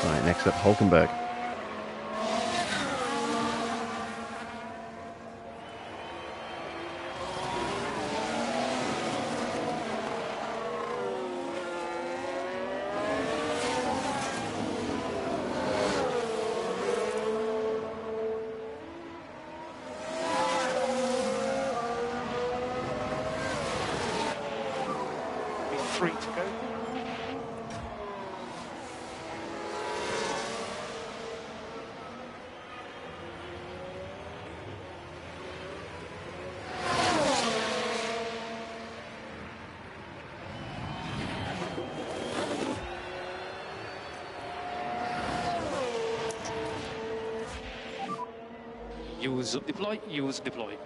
Right, next up, Hulkenberg. Three to go. Use deploy, use deploy.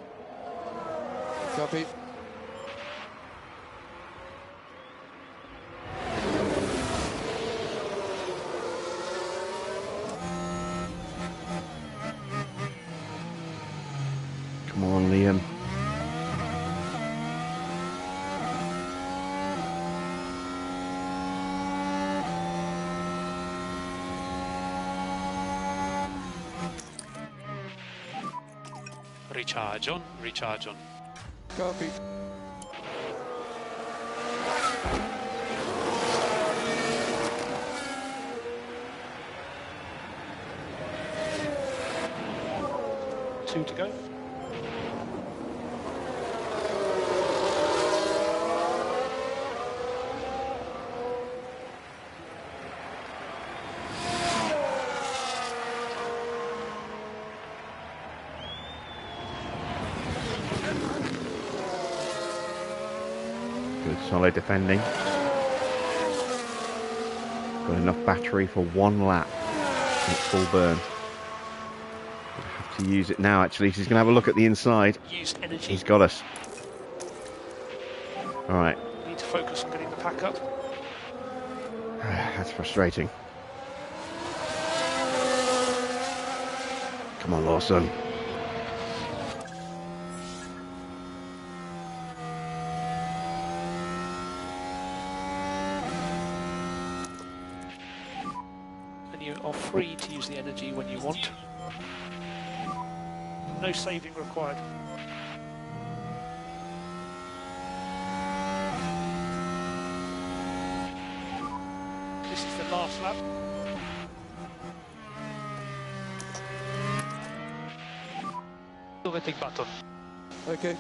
Copy. Come on, Liam. Recharge on, recharge on. Copy. Two to go. Good solid defending. Got enough battery for one lap at full burn. Have to use it now actually. He's going to have a look at the inside. Use energy. He's got us. Alright. Need to focus on getting the pack up. That's frustrating. Come on, Lawson. And you are free to use the energy when you want. No saving required. This is the last lap. Overtake button. Okay.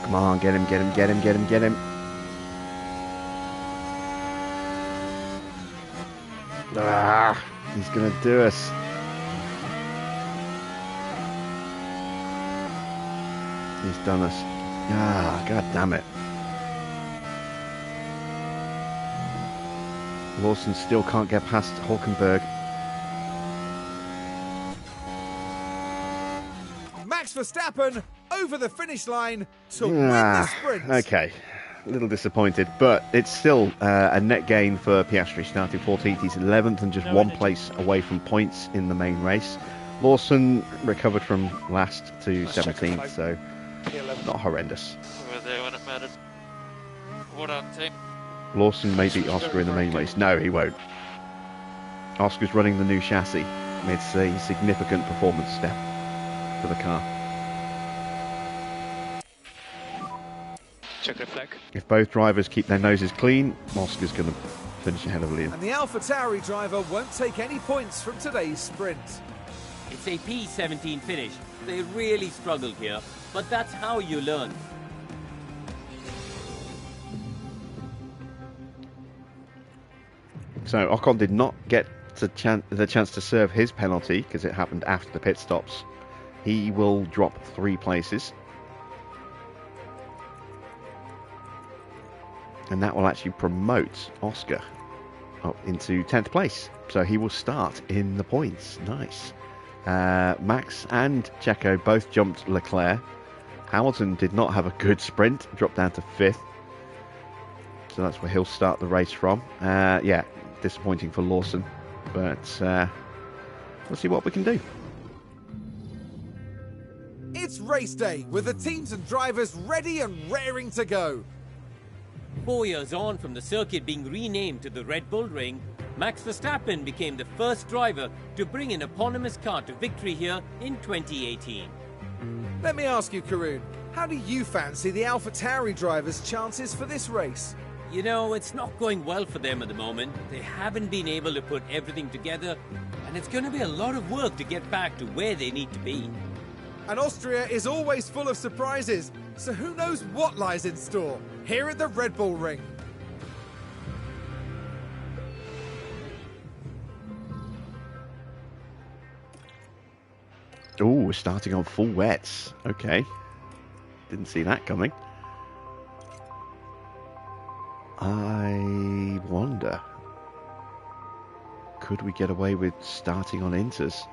Come on, get him, get him, get him, get him, get him. Ah, he's going to do us. He's done us. Ah, god damn it. Lawson still can't get past Hulkenberg. Max Verstappen over the finish line to win the sprint. Okay, a little disappointed, but it's still a net gain for Piastri, starting 14th. He's 11th and just one place away from points in the main race. Lawson recovered from last to 17th, so not horrendous. We were there when it mattered. Well done, team. Lawson may beat Oscar in the main race. No, he won't. Oscar's running the new chassis. It's a significant performance step for the car. Check the flag. If both drivers keep their noses clean, Oscar's going to finish ahead of Liam. And the Alpha Tauri driver won't take any points from today's sprint. It's a P17 finish. They really struggled here, but that's how you learn. So Ocon did not get the chance to serve his penalty because it happened after the pit stops. He will drop 3 places. And that will actually promote Oscar up into 10th place. So he will start in the points. Nice. Max and Checo both jumped Leclerc. Hamilton did not have a good sprint, dropped down to 5th. So that's where he'll start the race from. Yeah, disappointing for Lawson. But we'll see what we can do. It's race day with the teams and drivers ready and raring to go. 4 years on from the circuit being renamed to the Red Bull Ring, Max Verstappen became the first driver to bring an eponymous car to victory here in 2018. Let me ask you, Karun, how do you fancy the Alpha Tauri drivers' chances for this race? You know, it's not going well for them at the moment. They haven't been able to put everything together, and it's going to be a lot of work to get back to where they need to be. And Austria is always full of surprises, so who knows what lies in store here at the Red Bull Ring. Oh, we're starting on full wets. Okay. Didn't see that coming. I wonder, could we get away with starting on inters?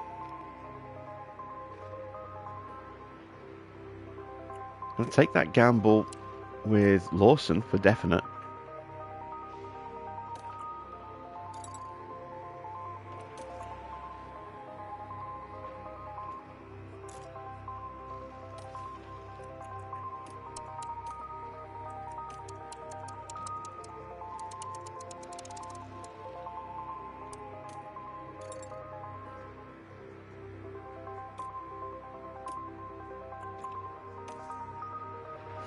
I'll take that gamble with Lawson for definite.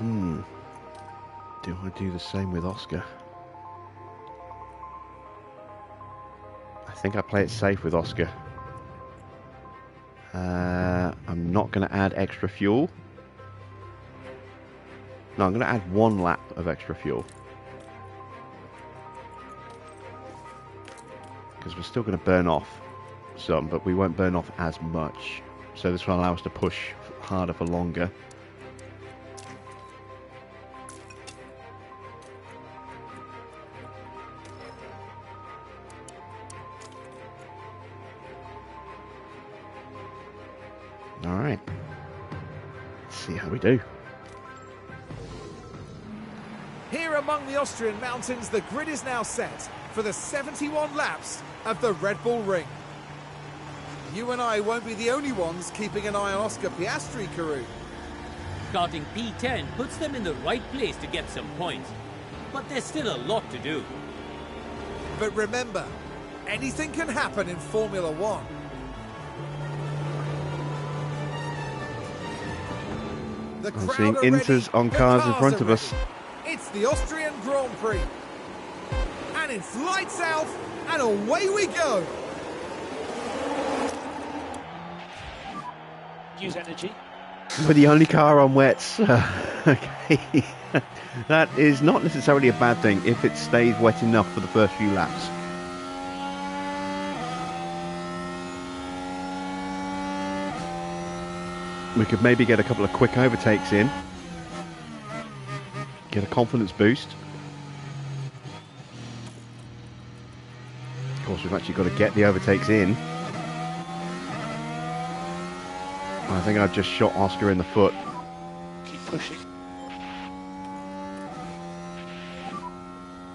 Do I do the same with Oscar? I think I play it safe with Oscar. I'm not going to add extra fuel. No, I'm going to add 1 lap of extra fuel. Because we're still going to burn off some, but we won't burn off as much. So this will allow us to push harder for longer. Alright. Let's see how we do. Here among the Austrian mountains, the grid is now set for the 71 laps of the Red Bull Ring. You and I won't be the only ones keeping an eye on Oscar Piastri, Karoo. Starting P10 puts them in the right place to get some points, but there's still a lot to do. But remember, anything can happen in Formula One. The I'm crowd seeing are inters ready, on the cars in front are of us. ready. It's the Austrian Grand Prix. And it's lights out, and away we go. Use energy. We're the only car on wets. Okay. That is not necessarily a bad thing if it stays wet enough for the first few laps. We could maybe get a couple of quick overtakes in. Get a confidence boost. Of course, we've actually got to get the overtakes in. I think I've just shot Oscar in the foot. Keep pushing.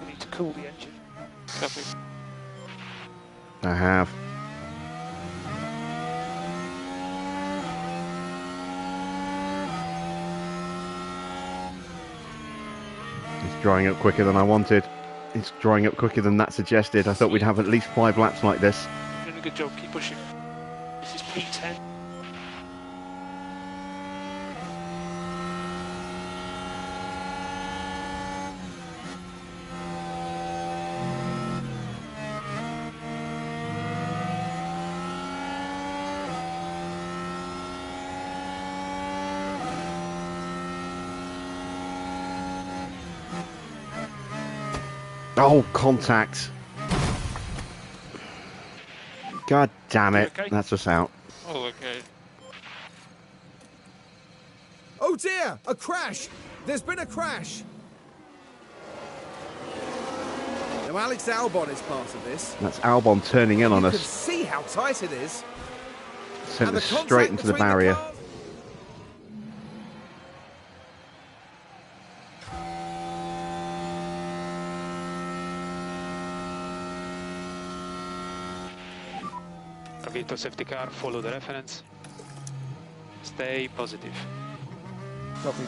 We need to cool the engine. Copy. I have. It's drying up quicker than I wanted. It's drying up quicker than that suggested. I thought we'd have at least 5 laps like this. You're doing a good job. Keep pushing. This is P10. Oh, contact. God damn it. Okay? That's us out. Oh, okay. Oh dear, a crash. There's been a crash. Now Alex Albon is part of this. That's Albon turning in on You can us. see how tight it is. Sent And us the contact straight into the between barrier. cars. Vehicle safety car, follow the reference. Stay positive. Copy.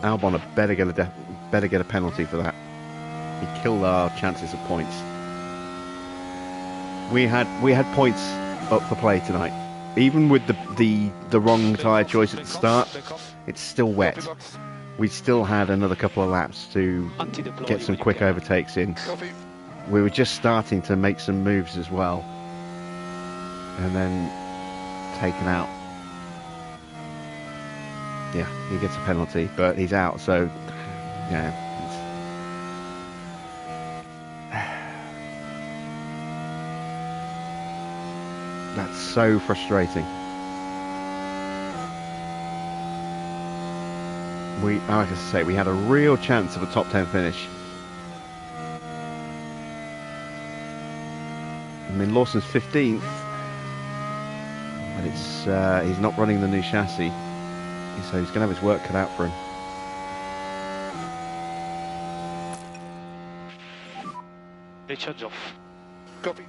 Albon had better get a penalty for that. He killed our chances of points. We had points up for play tonight. Even with the wrong tyre choice at the start, it's still wet. We still had another couple of laps to get some quick overtakes in. Copy. We were just starting to make some moves as well. And then taken out. Yeah, he gets a penalty, but he's out, so yeah. That's so frustrating. I have to say, we had a real chance of a top 10 finish. I mean, Lawson's 15th. And it's he's not running the new chassis, so he's going to have his work cut out for him. Recharge off. Copy.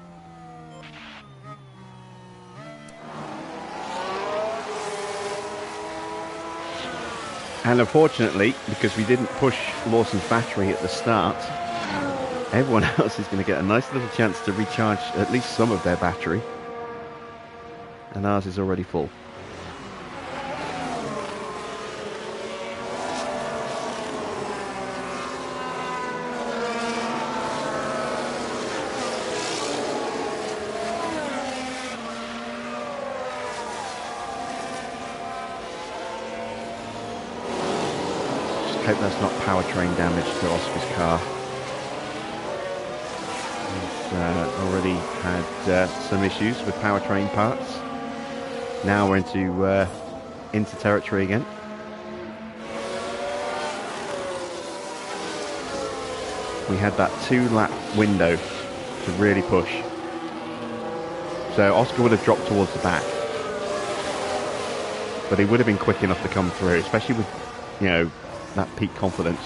And unfortunately, because we didn't push Lawson's battery at the start, everyone else is going to get a nice little chance to recharge at least some of their battery. And ours is already full. Hope that's not powertrain damage to Oscar's car. He's already had some issues with powertrain parts. Now we're into territory again. We had that 2-lap window to really push. So Oscar would have dropped towards the back. But he would have been quick enough to come through, especially with, you know, that peak confidence.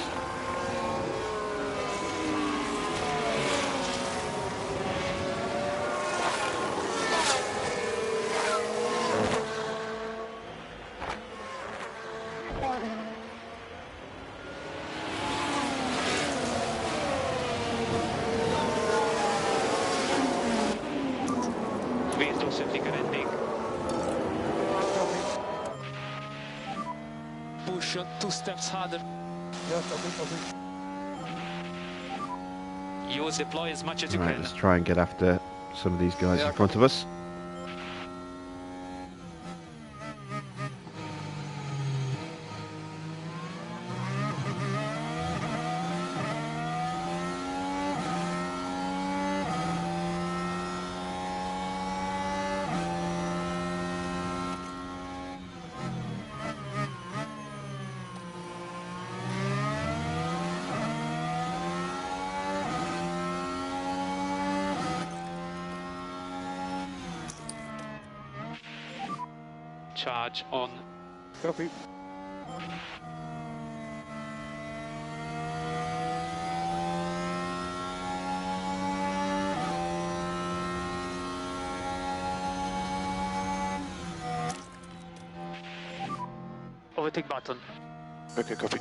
Push 2 steps harder. Yeah, copy. Use deploy as much as you Right, can. let's try and get after some of these guys in front of us. Charge on. Copy. Overtake button. Okay, copy.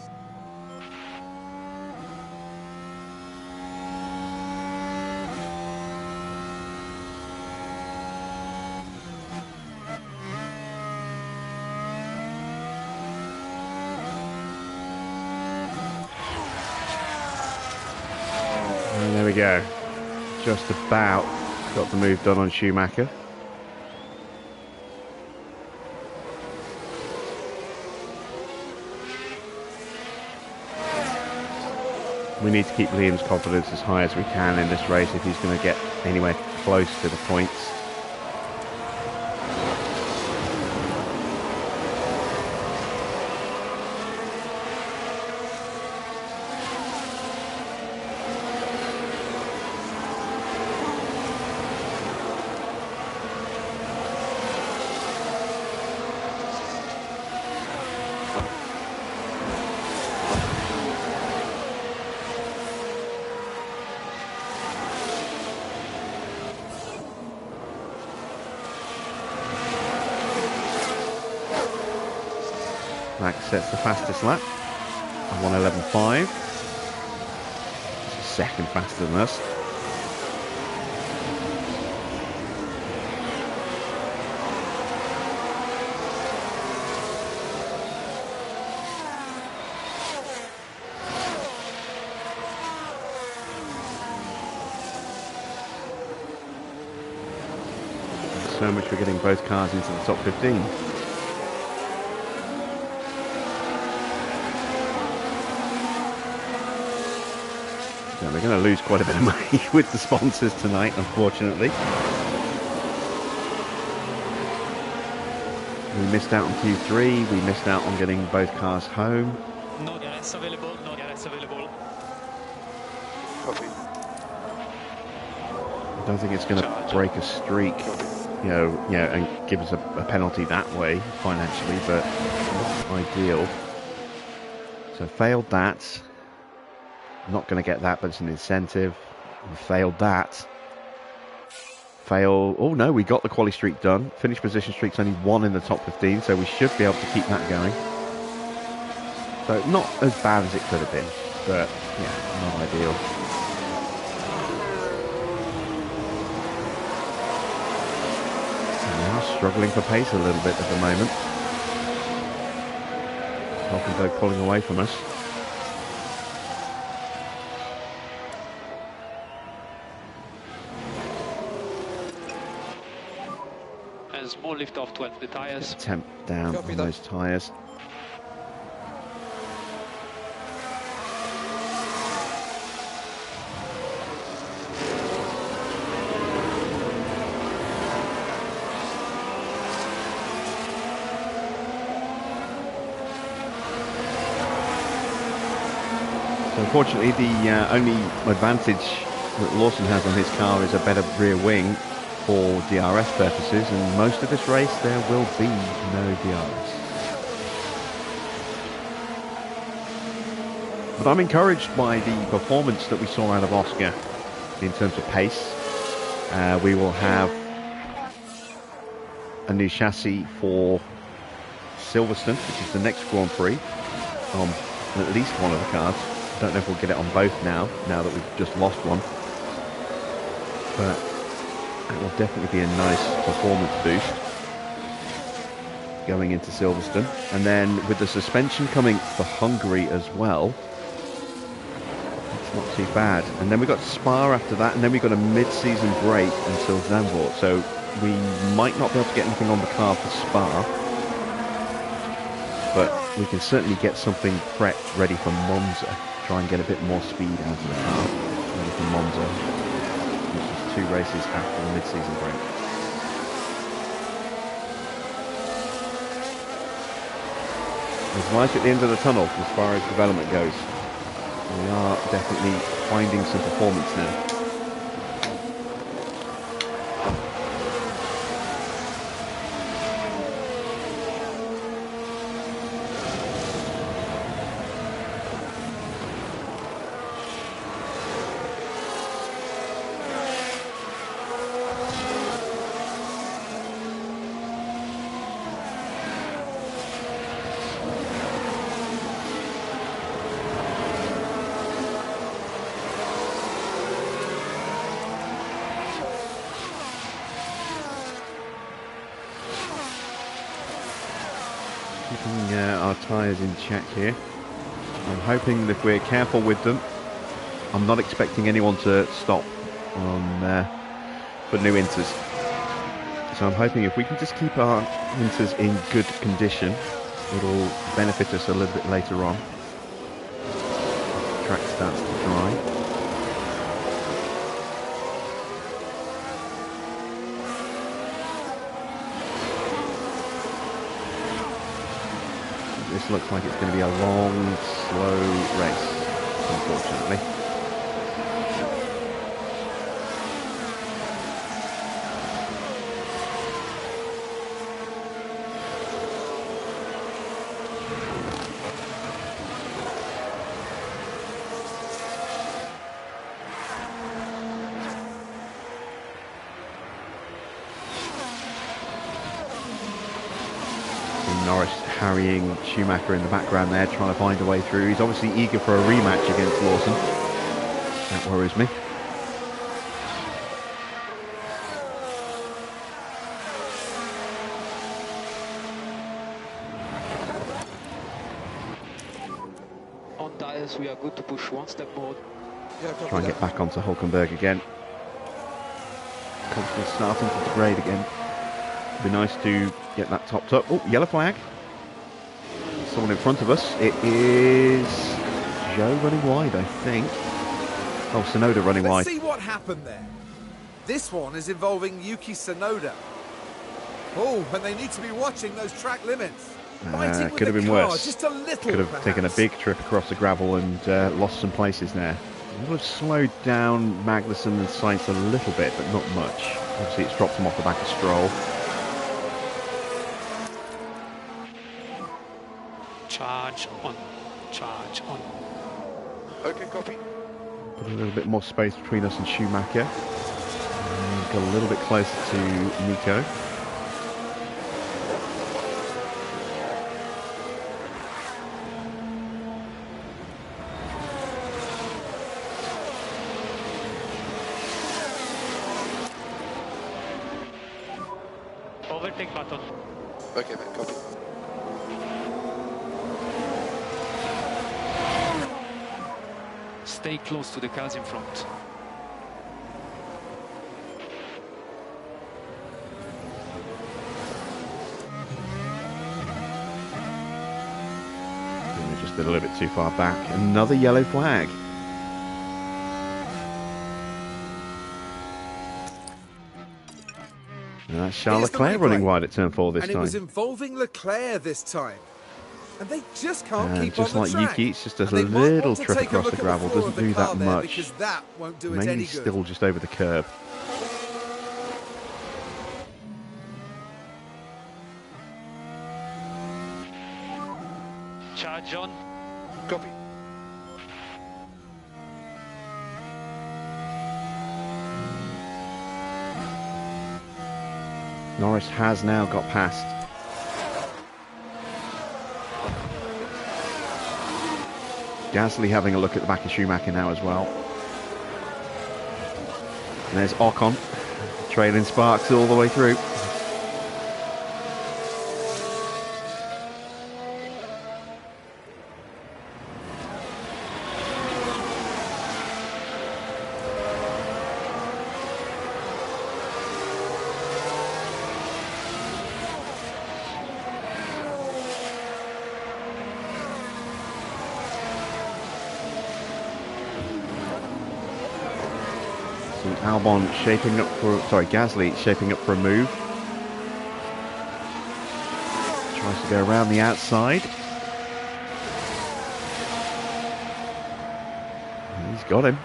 And there we go. Just about got the move done on Schumacher. We need to keep Liam's confidence as high as we can in this race if he's going to get anywhere close to the points. Max sets the fastest lap, 1:11.5. It's a second faster than us. So much for getting both cars into the top 15. So we're going to lose quite a bit of money with the sponsors tonight, unfortunately. We missed out on Q3, we missed out on getting both cars home. No DRS available, no DRS available. Copy. I don't think it's going to break a streak, you know, and give us a penalty that way financially, but not ideal. So failed that. Not going to get that, but it's an incentive. We failed that. Fail. Oh no, we got the quali streak done. Finish position streak's only 1 in the top 15, so we should be able to keep that going. So not as bad as it could have been, but yeah, not ideal. And now struggling for pace a little bit at the moment. Hulkenberg pulling away from us. Small lift off to the tires. Temp down on those tyres. So unfortunately, the only advantage that Lawson has on his car is a better rear wing for DRS purposes, and most of this race there will be no DRS. But I'm encouraged by the performance that we saw out of Oscar in terms of pace. We will have a new chassis for Silverstone, which is the next Grand Prix, on at least one of the cars. I don't know if we'll get it on both now that we've just lost one. But that will definitely be a nice performance boost going into Silverstone. And then with the suspension coming for Hungary as well, it's not too bad. And then we've got Spa after that, and then we've got a mid-season break until Zandvoort. So we might not be able to get anything on the car for Spa, but we can certainly get something prepped ready for Monza. Try and get a bit more speed out of the car ready for Monza, which is 2 races after the mid-season break. There's light at the end of the tunnel as far as development goes. We are definitely finding some performance now. Keeping our tyres in check here. I'm hoping that if we're careful with them, I'm not expecting anyone to stop on for new inters. So I'm hoping if we can just keep our inters in good condition, it'll benefit us a little bit later on. The track starts to dry. This looks like it's going to be a long, slow race, unfortunately. Norris harrying Schumacher in the background there, trying to find a way through. He's obviously eager for a rematch against Lawson. That worries me. On tires, we are good to push one step more. Try and get back onto Hulkenberg again. Confidence starting to degrade again. Be nice to get that topped up. Oh, yellow flag. Someone in front of us. It is Joe running wide, I think. Oh, Tsunoda running wide. Let's see what happened there. This one is involving Yuki Tsunoda. Oh, and they need to be watching those track limits. Could have been worse. Just a little, could have perhaps. taken a big trip across the gravel and lost some places there. Would have slowed down Magnussen and Sainz a little bit, but not much. Obviously, it's dropped them off the back of Stroll. Charge on. Charge on. Okay, copy. Put a little bit more space between us and Schumacher. And got a little bit closer to Nico. Overtake button. Okay, mate, copy. Stay close to the cars in front. And we're just a little bit too far back. Another yellow flag. And that's Charles Here's the Leclerc running replay. wide at turn 4 this And time. it was involving Leclerc this time. And they just can't And keep just on like the track. Yuki, it's just a And they might little want to trip take a across look the at gravel. floor Doesn't of the do car that there, much. because that won't do it Mainly any good. still just over the curb. Charge on. Copy. Norris has now got past. Gasly having a look at the back of Schumacher now as well. And there's Ocon trailing Sparks all the way through. Albon shaping up for, Gasly shaping up for a move. Tries to go around the outside. And he's got him.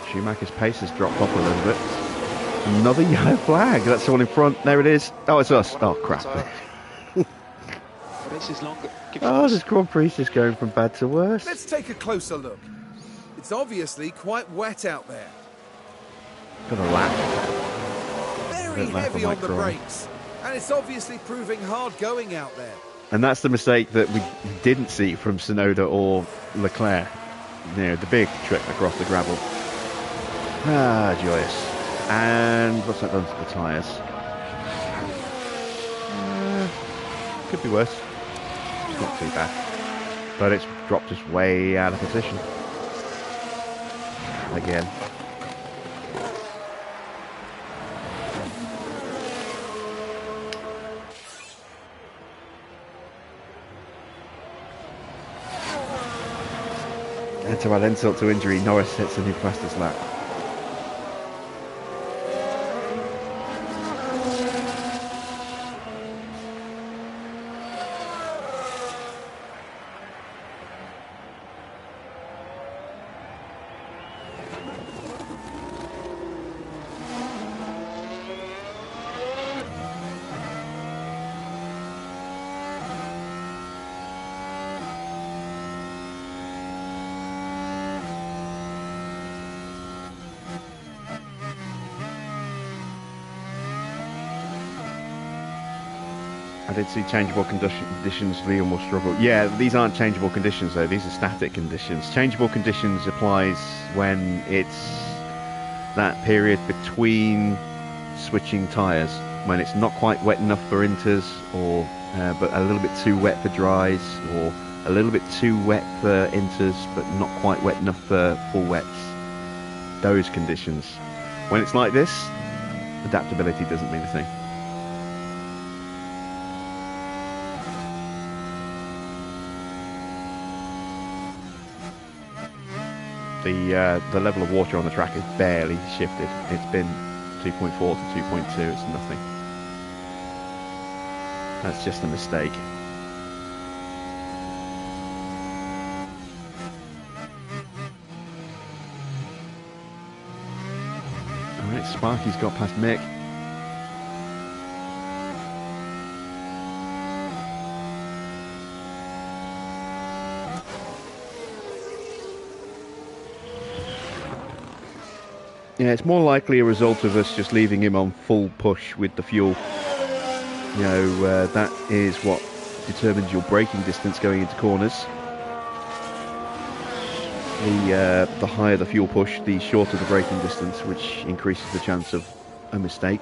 Schumacher's pace has dropped off a little bit. Another yellow flag. That's all in front. There it is. Oh, it's us. Oh, crap. Race is longer. Oh, this Grand Prix is going from bad to worse. Let's take a closer look. It's obviously quite wet out there. Got a lap. Very heavy on the brakes. And it's obviously proving hard going out there. And that's the mistake that we didn't see from Tsunoda or Leclerc. You know, the big trip across the gravel. Ah, joyous. And what's that done to the tyres? Could be worse. It's not too bad. But it's dropped us way out of position. Again. And to add insult to injury, Norris hits a new fastest lap. I did see changeable conditions, Liam will struggle. Yeah, these aren't changeable conditions though, these are static conditions. Changeable conditions applies when it's that period between switching tyres, when it's not quite wet enough for inters, or but a little bit too wet for dries, or a little bit too wet for inters but not quite wet enough for full wets. Those conditions. When it's like this, adaptability doesn't mean a thing. The level of water on the track has barely shifted. It's been 2.4 to 2.2, it's nothing. That's just a mistake. Alright, Sparky's got past Mick. Yeah, it's more likely a result of us just leaving him on full push with the fuel. You know, that is what determines your braking distance going into corners. The higher the fuel push, the shorter the braking distance, which increases the chance of a mistake.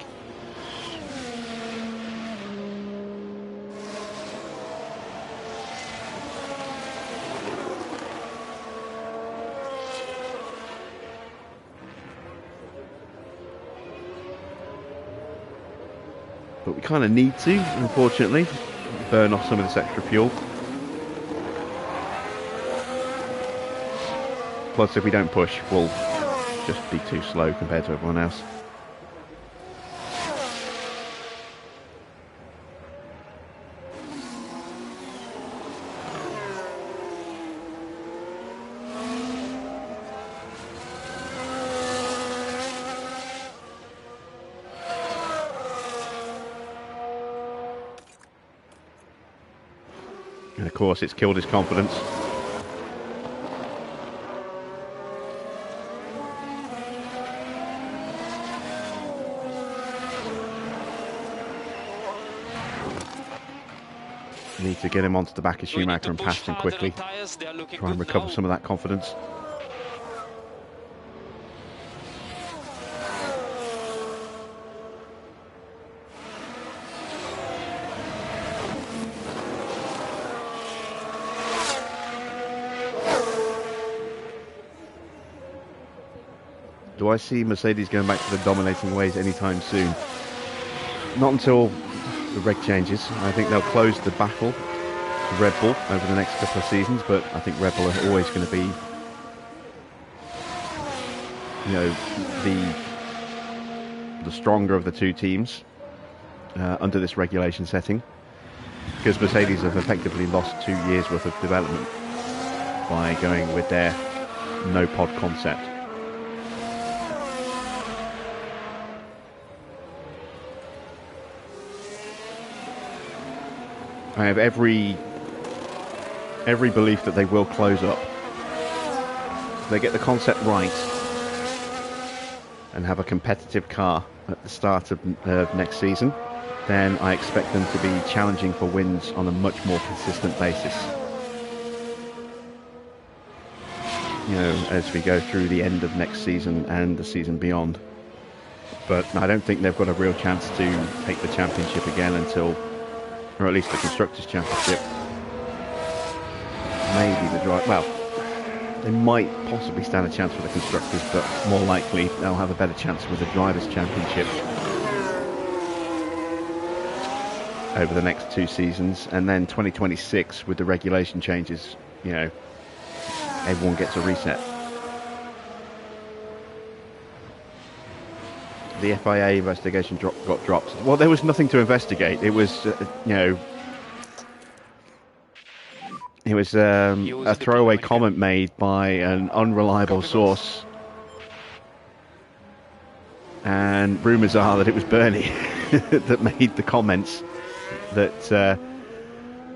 But we kind of need to, unfortunately, burn off some of this extra fuel. Plus, if we don't push, we'll just be too slow compared to everyone else. And of course, it's killed his confidence. Need to get him onto the back of Schumacher and past him quickly. Try and recover some of that confidence. Do I see Mercedes going back to the dominating ways anytime soon? Not until the reg changes. I think they'll close the battle to Red Bull over the next couple of seasons, but I think Red Bull are always going to be, you know, the stronger of the two teams under this regulation setting, because Mercedes have effectively lost 2 years worth of development by going with their no pod concept. I have every belief that they will close up. If they get the concept right and have a competitive car at the start of next season, then I expect them to be challenging for wins on a much more consistent basis. You know, as we go through the end of next season and the season beyond. But I don't think they've got a real chance to take the championship again until, or at least the Constructors' Championship. Maybe the drive. Well, they might possibly stand a chance for the Constructors, but more likely they'll have a better chance with the Drivers' Championship over the next 2 seasons. And then 2026, with the regulation changes, you know, everyone gets a reset. The FIA investigation got dropped. Well, there was nothing to investigate. It was, you know, it was a throwaway comment made by an unreliable source, and rumours are that it was Bernie that made the comments that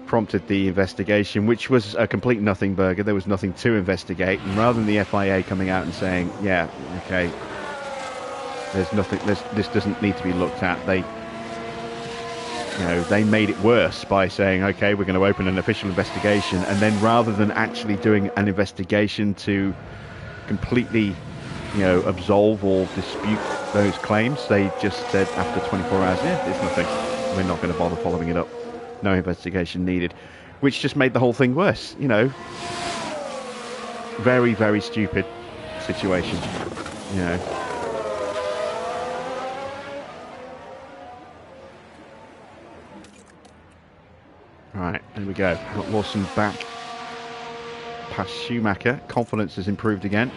prompted the investigation, which was a complete nothing burger. There was nothing to investigate, and rather than the FIA coming out and saying, yeah, okay, there's nothing, this doesn't need to be looked at, they made it worse by saying, okay, we're going to open an official investigation, and then rather than actually doing an investigation to completely, you know, absolve or dispute those claims, they just said after 24 hours, yeah, it's nothing, we're not going to bother following it up, no investigation needed, which just made the whole thing worse. You know, very, very stupid situation, you know. Right, there we go. Got Lawson back past Schumacher. Confidence has improved again.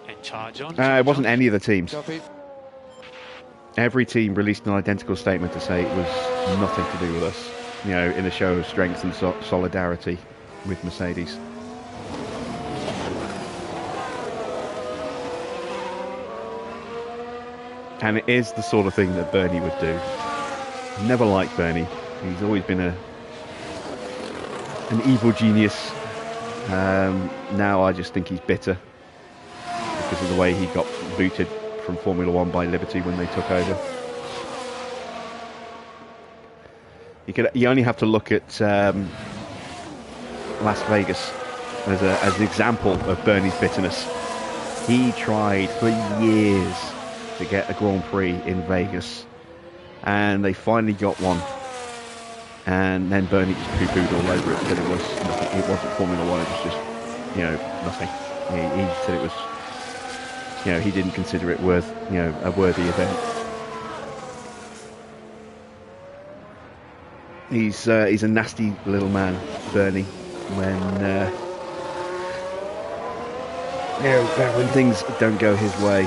In charge on. It wasn't any of the teams. Copy. Every team released an identical statement to say it was nothing to do with us. You know, in a show of strength and solidarity with Mercedes. And it is the sort of thing that Bernie would do. Never liked Bernie. He's always been an evil genius. Now I just think he's bitter because of the way he got booted from Formula One by Liberty when they took over. You only have to look at Las Vegas as an example of Bernie's bitterness. He tried for years to get a Grand Prix in Vegas, and they finally got one, and then Bernie just poo-pooed all over it, said it was nothing, it wasn't Formula One, it was just, you know, nothing. He said it was, you know, he didn't consider it worth, you know, a worthy event. He's a nasty little man, Bernie, when things don't go his way.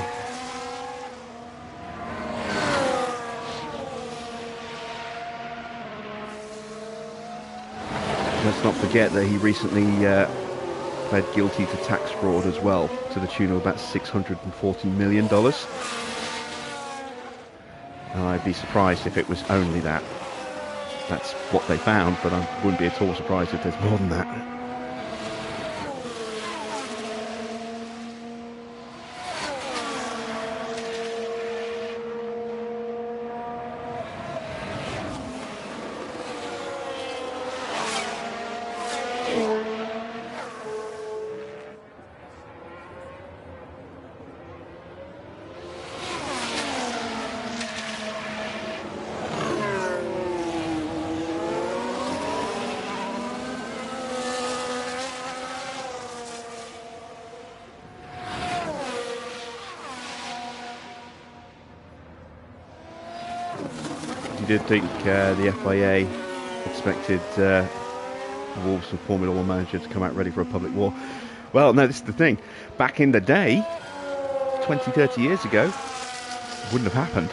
Let's not forget that he recently pled guilty to tax fraud as well, to the tune of about $640 million. I'd be surprised if it was only that. that's what they found, but I wouldn't be at all surprised if there's more than that. Did think the FIA expected Wolves and Formula One manager to come out ready for a public war. Well, no, this is the thing. Back in the day, 20, 30 years ago, wouldn't have happened.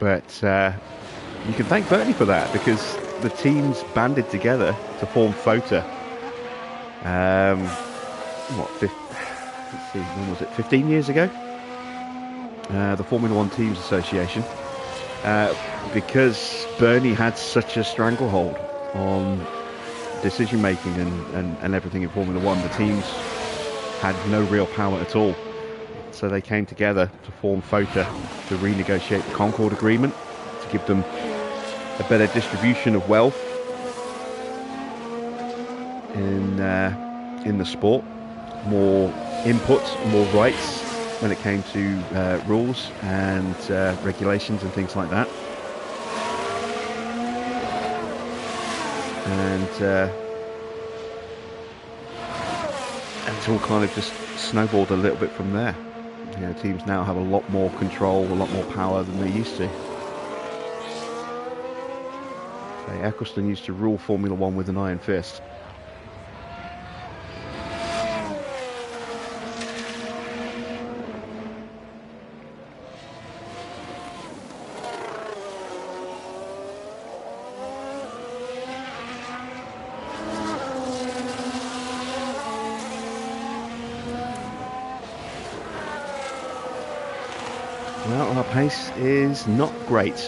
But you can thank Bernie for that, because the teams banded together to form FOTA. Let's see, when was it? 15 years ago? The Formula One Teams Association. Because Bernie had such a stranglehold on decision making and everything in Formula One, the teams had no real power at all. So they came together to form FOTA to renegotiate the Concord Agreement, to give them a better distribution of wealth in the sport, more input, more rights when it came to rules and regulations and things like that. And it's all kind of just snowballed a little bit from there. You know, teams now have a lot more control, a lot more power than they used to. So Eccleston used to rule Formula One with an iron fist. Well, our pace is not great.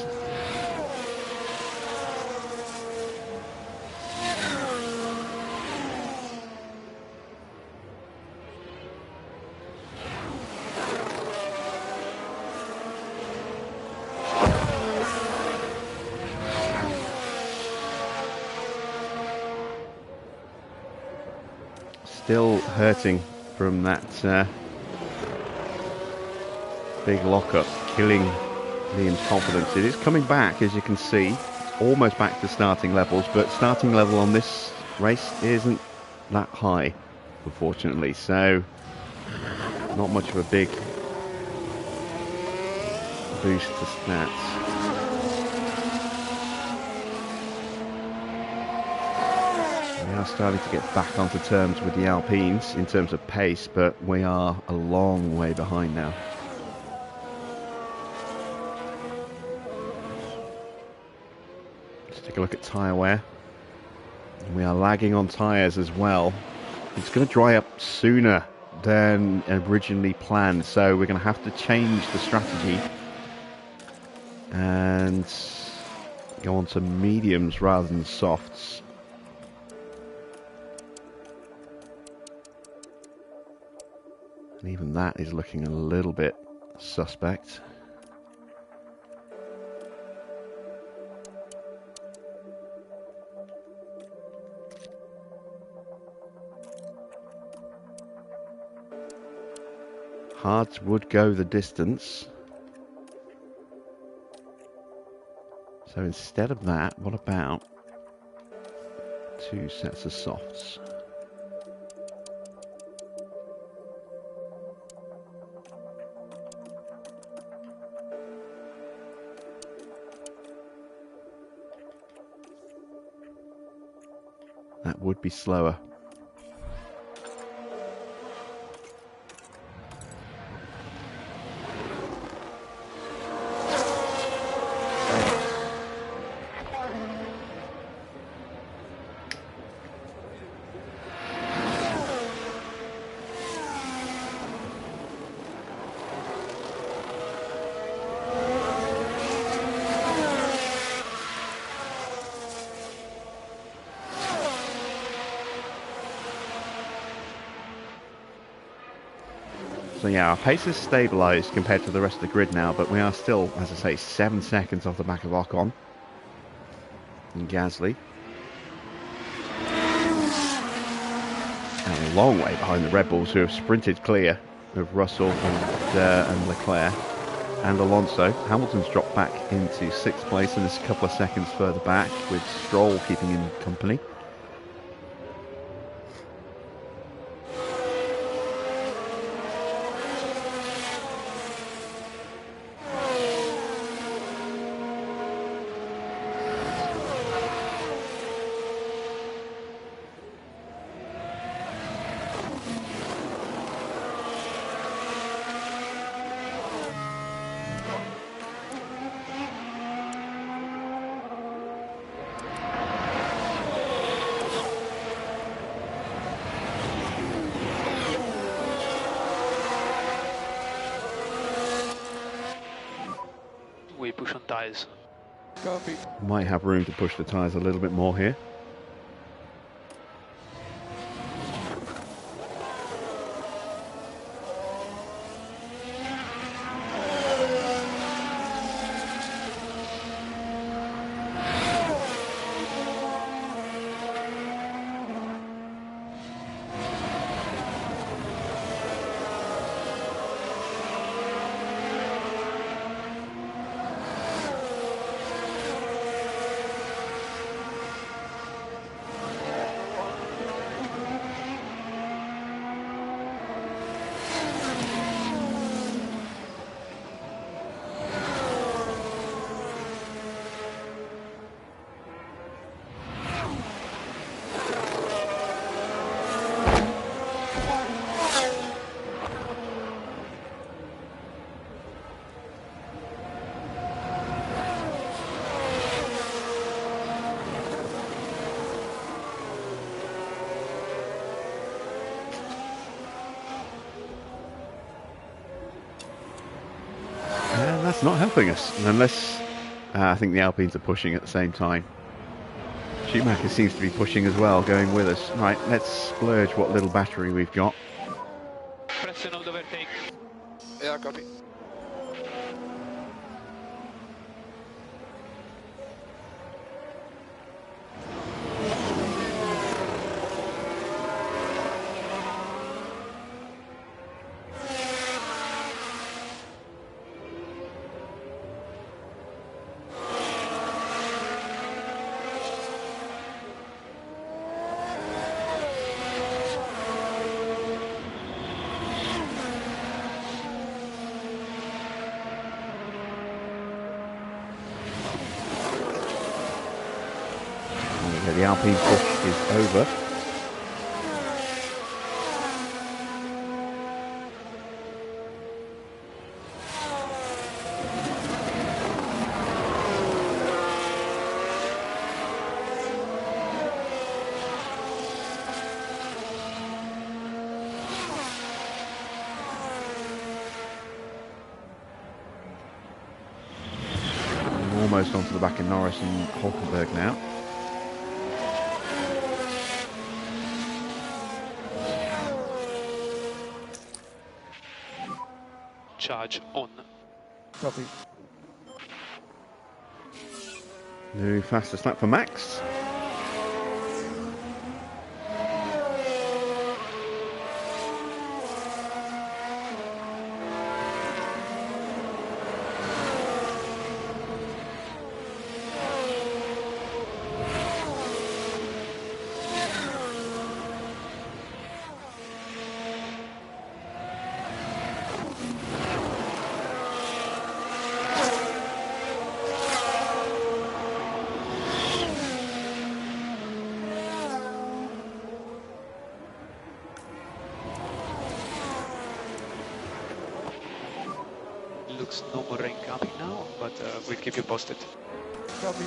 Still hurting from that big lockup, killing Liam's confidence. It is coming back, as you can see, almost back to starting levels, but starting level on this race isn't that high, unfortunately, so not much of a big boost to stats. We are starting to get back onto terms with the Alpines in terms of pace, but we are a long way behind now. Take a look at tyre wear. We are lagging on tyres as well. It's going to dry up sooner than originally planned, so we're going to have to change the strategy and go on to mediums rather than softs. And even that is looking a little bit suspect. Hards would go the distance. So instead of that, what about 2 sets of softs? That would be slower. So yeah, our pace is stabilised compared to the rest of the grid now, but we are still, as I say, 7 seconds off the back of Ocon and Gasly. And a long way behind the Red Bulls, who have sprinted clear of Russell and Leclerc and Alonso. Hamilton's dropped back into 6th place and is a couple of seconds further back, with Stroll keeping him company. We push on tyres. Copy. Might have room to push the tyres a little bit more here. That's not helping us, unless I think the Alpines are pushing at the same time. Schumacher seems to be pushing as well, going with us. Right, let's splurge what little battery we've got. Press and overtake. Yeah, copy. The Alpine push is over. And almost onto the back of Norris and Hulkenberg now. Charge on. Copy. New fastest lap for Max. Looks no more rain coming now, but we'll keep you posted. Copy.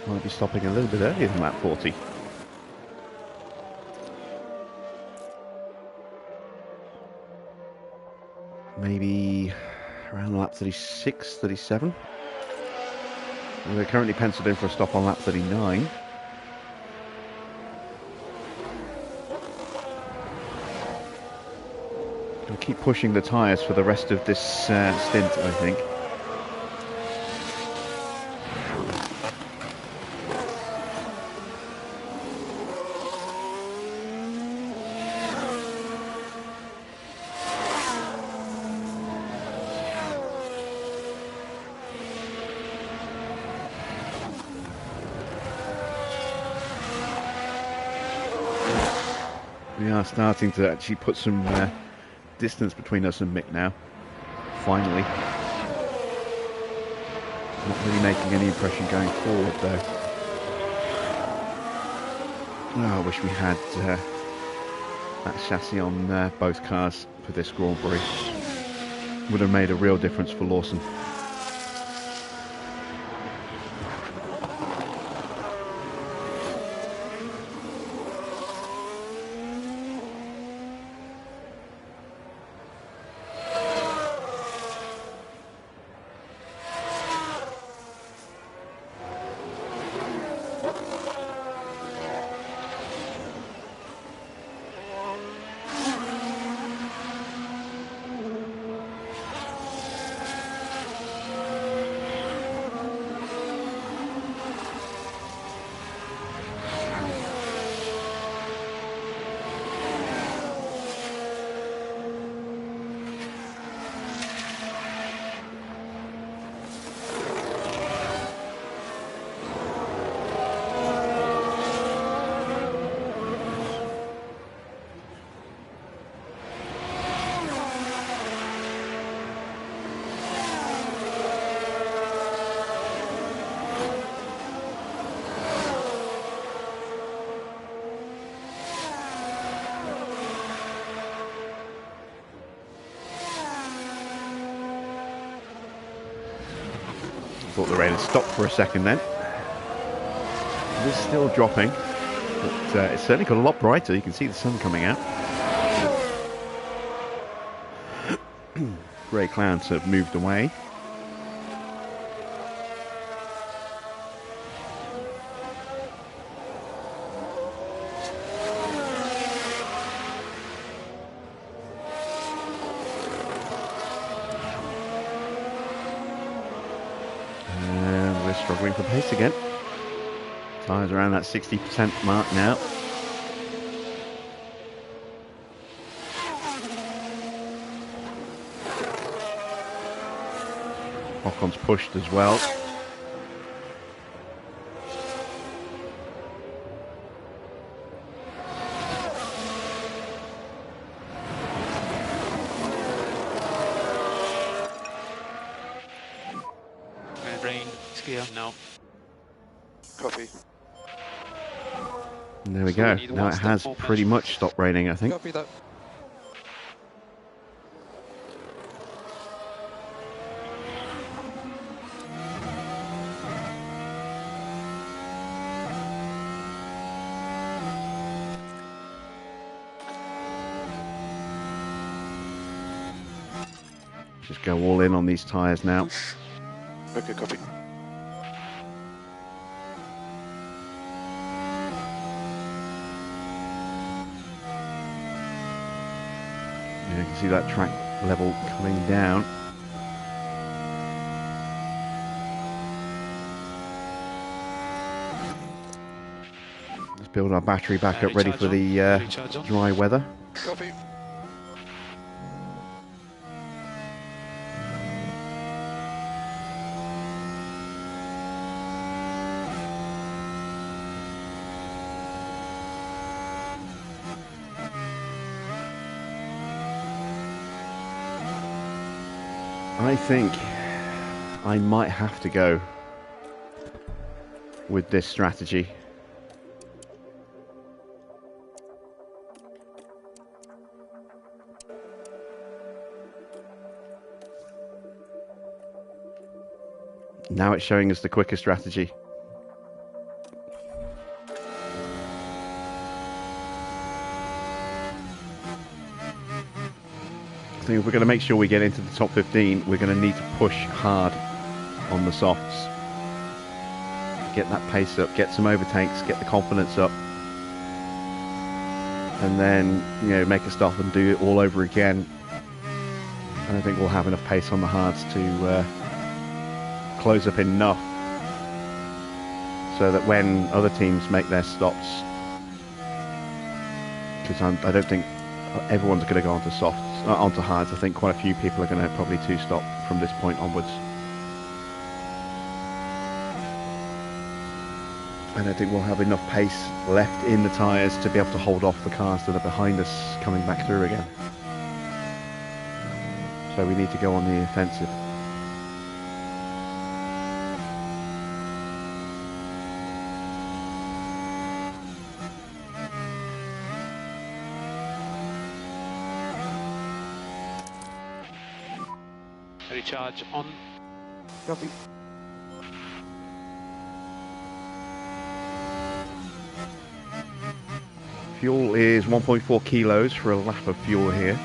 Might be stopping a little bit earlier than lap 40. Maybe around lap 36, 37. We're currently penciled in for a stop on lap 39. We'll keep pushing the tyres for the rest of this stint, I think. We are starting to actually put some distance between us and Mick now. Finally. Not really making any impression going forward though. Oh, I wish we had that chassis on both cars for this Grand Prix. Would have made a real difference for Lawson. Thought the rain had stopped for a second then. It is still dropping, but it's certainly got a lot brighter. You can see the sun coming out. Grey clouds have moved away. Struggling for pace again. Tyres around that 60% mark now. Ocon's pushed as well. Rain, clear now. Copy. And there we go. Now it has pretty much stopped raining, I think. Copy that. Just go all in on these tyres now. Okay, copy. You can see that track level coming down. Let's build our battery back up ready for the dry weather. Copy. I think I might have to go with this strategy. Now it's showing us the quicker strategy. I think if we're going to make sure we get into the top 15, we're going to need to push hard on the softs. Get that pace up, get some overtakes, get the confidence up. And then, you know, make a stop and do it all over again I don't think we'll have enough pace on the hards to close up enough so that when other teams make their stops, because I don't think everyone's going to go onto softs, onto hards. I think quite a few people are going to probably two-stop from this point onwards. I don't think we'll have enough pace left in the tyres to be able to hold off the cars that are behind us coming back through again. So we need to go on the offensive. Recharge on. Copy. Fuel is 1.4 kilos for a lap of fuel here.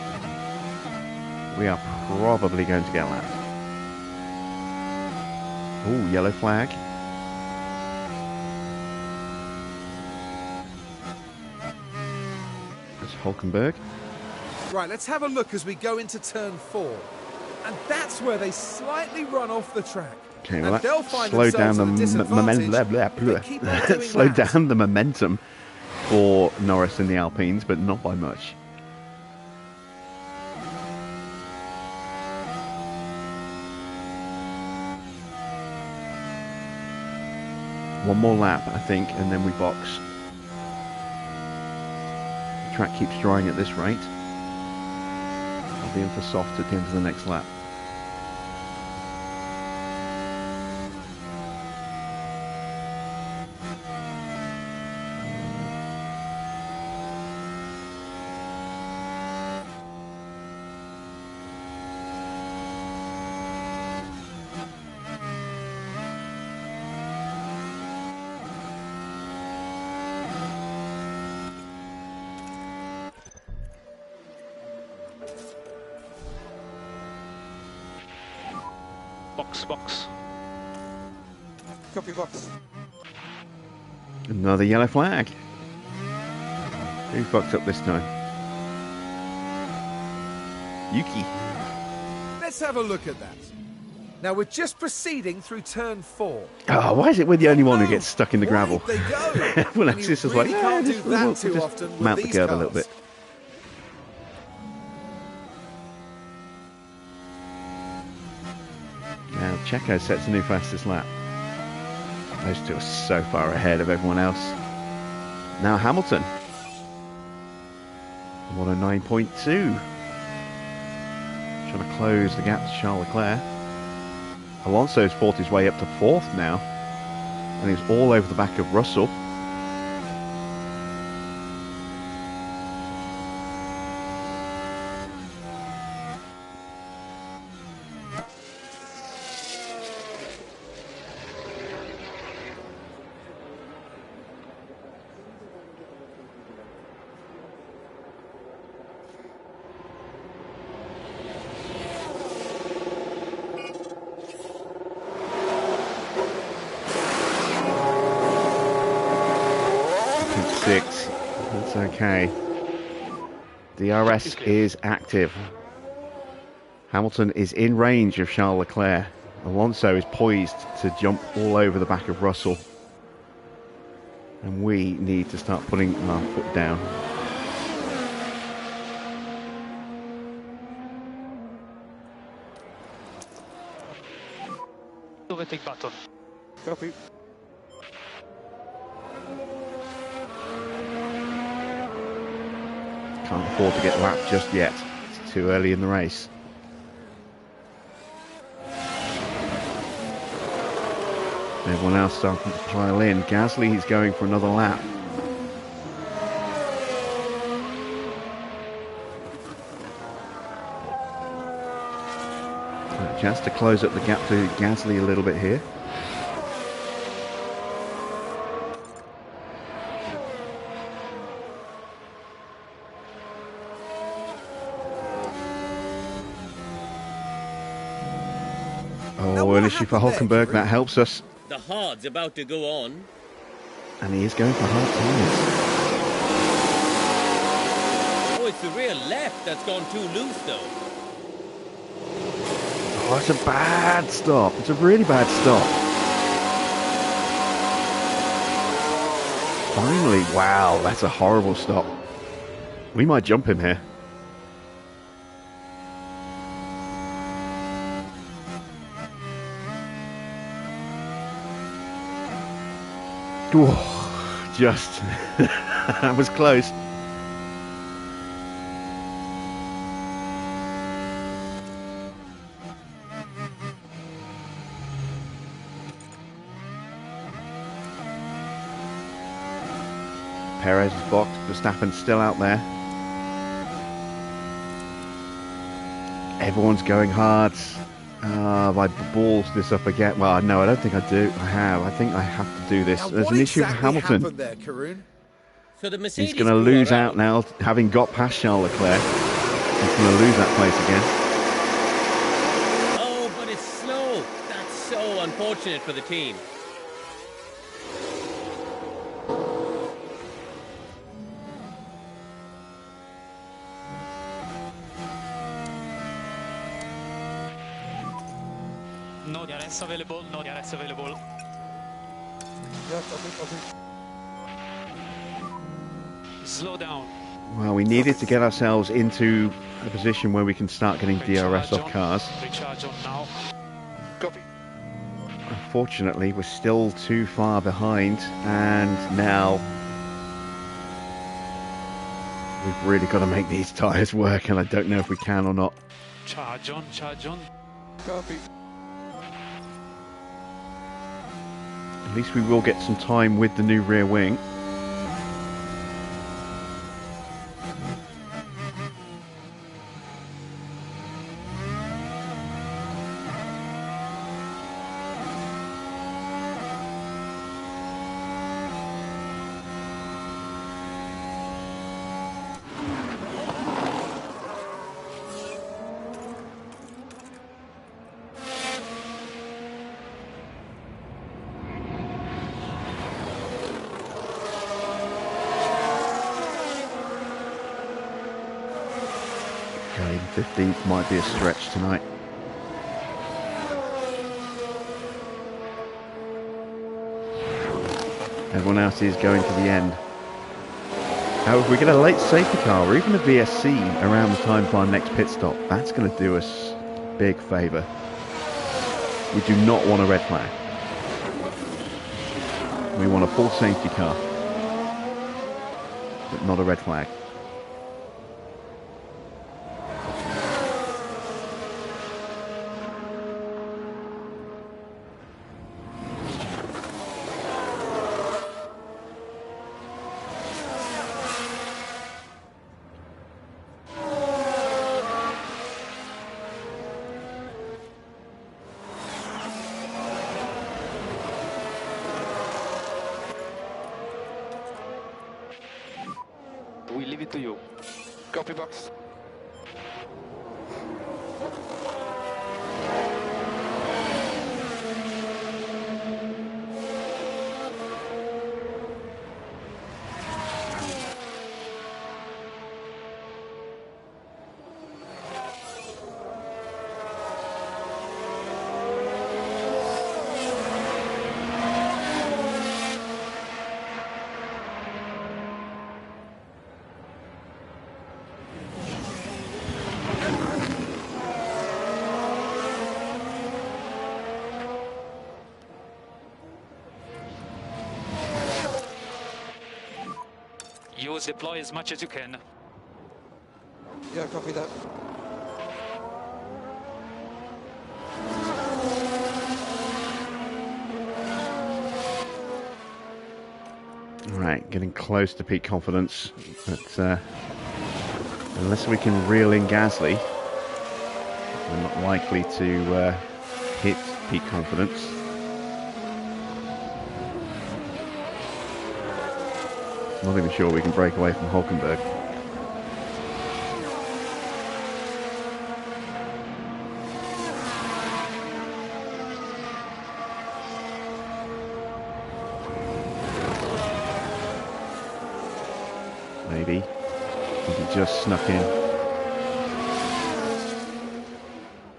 We are probably going to get lapped. Oh, yellow flag. That's Hulkenberg. Right, let's have a look as we go into turn 4. And that's where they slightly run off the track. Okay, well, and they'll find slowed down the momentum. slowed down the momentum for Norris in the Alpines, but not by much. One more lap, I think, and then we box. The track keeps drying at this rate. I'll be in for soft at the end of the next lap. Box. Copy box. Another yellow flag. Who fucked up this time? Yuki. Let's have a look at that. Now we're just proceeding through turn 4. Oh, why is it we're the only one who gets stuck in the gravel? Wide they go. Everyone And else you is just like, really can't do that we'll too just often with mount the these curve a little cars. bit. Now Checo sets a new fastest lap. Those two are so far ahead of everyone else. Now Hamilton. 109.2. Trying to close the gap to Charles Leclerc. Alonso's fought his way up to 4th now. And he's all over the back of Russell. That's okay. DRS is active. Hamilton is in range of Charles Leclerc. Alonso is poised to jump all over the back of Russell. And we need to start putting our foot down. Overtake button. Copy. Can't afford to get lapped just yet. It's too early in the race. Everyone else starting to pile in. Gasly is going for another lap. A chance to close up the gap to Gasly a little bit here. Oh, an issue for Hulkenberg. That helps us. The hard's about to go on. And he is going for hard tyres. Oh, it's the rear left that's gone too loose, though. Oh, it's a bad stop. It's a really bad stop. Finally, wow, that's a horrible stop. We might jump him here. Oh, just, that was close. Perez is boxed, Verstappen's still out there. Everyone's going hard. Have I balls this up again? Well, no, I don't think I do. I think I have to do this. Now, There's what an issue with exactly Hamilton. happened there, Karun? So the Mercedes He's going to lose out now, having got past Charles Leclerc. He's going to lose that place again. Oh, but it's slow. That's so unfortunate for the team. No DRS available, no DRS available. Yeah, copy. Slow down. Well, we needed to get ourselves into a position where we can start getting DRS off cars. Recharge on now. Copy. Unfortunately, we're still too far behind, and now we've really got to make these tyres work, and I don't know if we can or not. Charge on, charge on. Copy. At least we will get some time with the new rear wing. Okay, 15th might be a stretch tonight. Everyone else is going to the end. Now, if we get a late safety car or even a VSC around the time for our next pit stop, that's going to do us a big favour. We do not want a red flag. We want a full safety car, but not a red flag. We leave it to you. Copy box. Use deploy as much as you can. Yeah, copy that. Right, getting close to peak confidence, but unless we can reel in Gasly, we're not likely to hit peak confidence. Not even sure we can break away from Hulkenberg. Maybe. I think he just snuck in.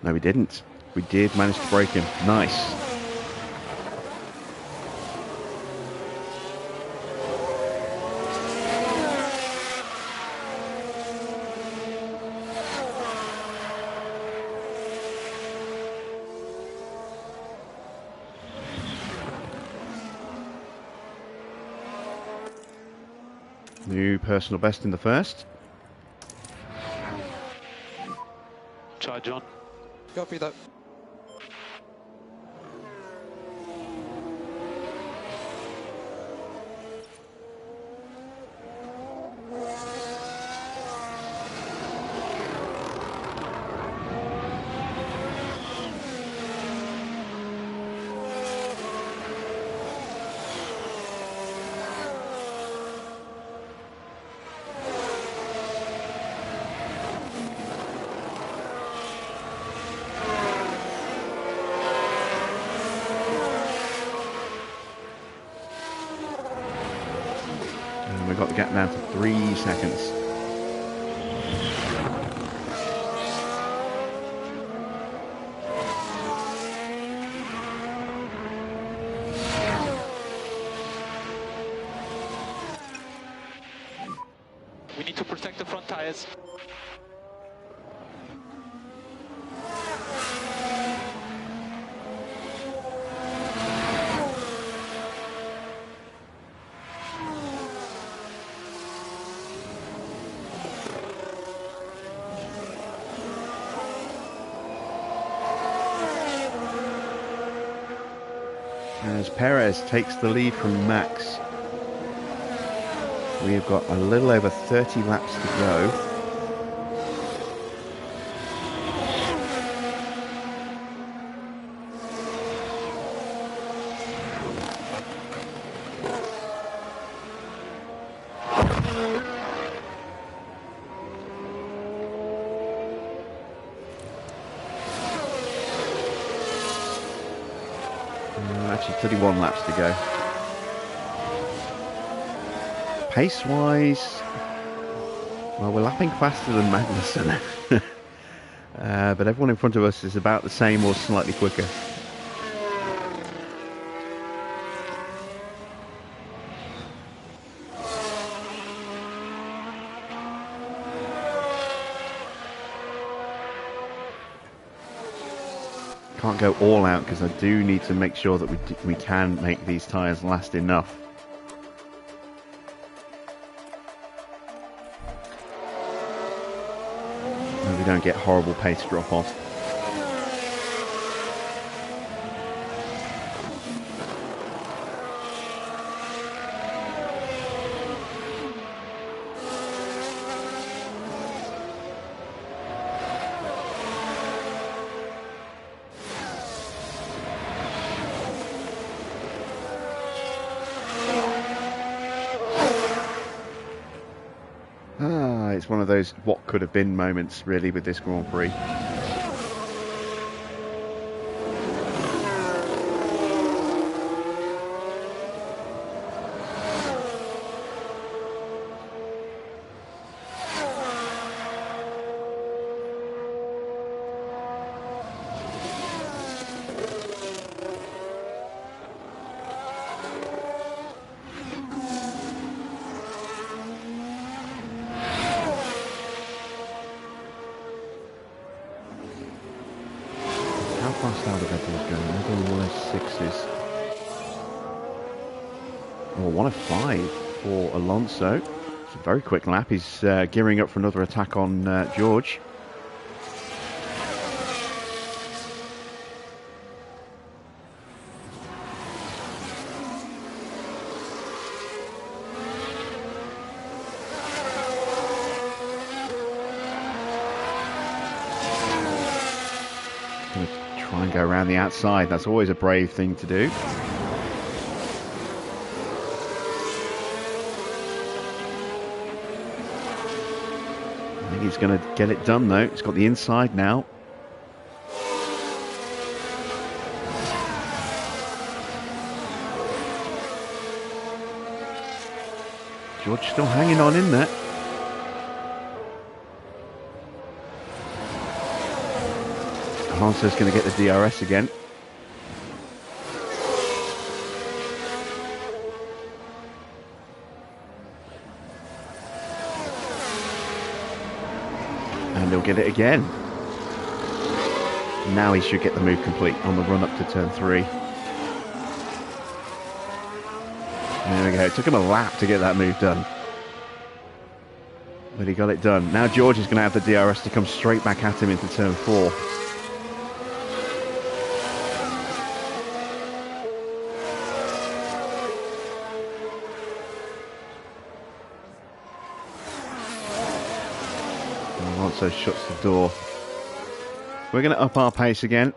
No, he didn't. We did manage to break him. Nice. New personal best in the first. Charge on. Copy that. We've got the gap down to 3 seconds. We need to protect the front tires. As Perez takes the lead from Max. We have got a little over 30 laps to go. Actually, 31 laps to go. Pace-wise, well, we're lapping faster than Magnussen. But everyone in front of us is about the same or slightly quicker. Can't go all out because I do need to make sure that we can make these tyres last enough. And we don't get horrible pace drop off. It's one of those what could have been moments really with this Grand Prix. Fast are the Red Bulls going? They're going 106s. Or 105 for Alonso. It's a very quick lap. He's gearing up for another attack on George. Try and go around the outside. That's always a brave thing to do. I think he's going to get it done though. He's got the inside now. George still hanging on in there. Alonso's going to get the DRS again. And he'll get it again. Now he should get the move complete on the run up to turn 3. There we go. It took him a lap to get that move done. But he got it done. Now George is going to have the DRS to come straight back at him into turn 4. Alonso shuts the door. We're going to up our pace again.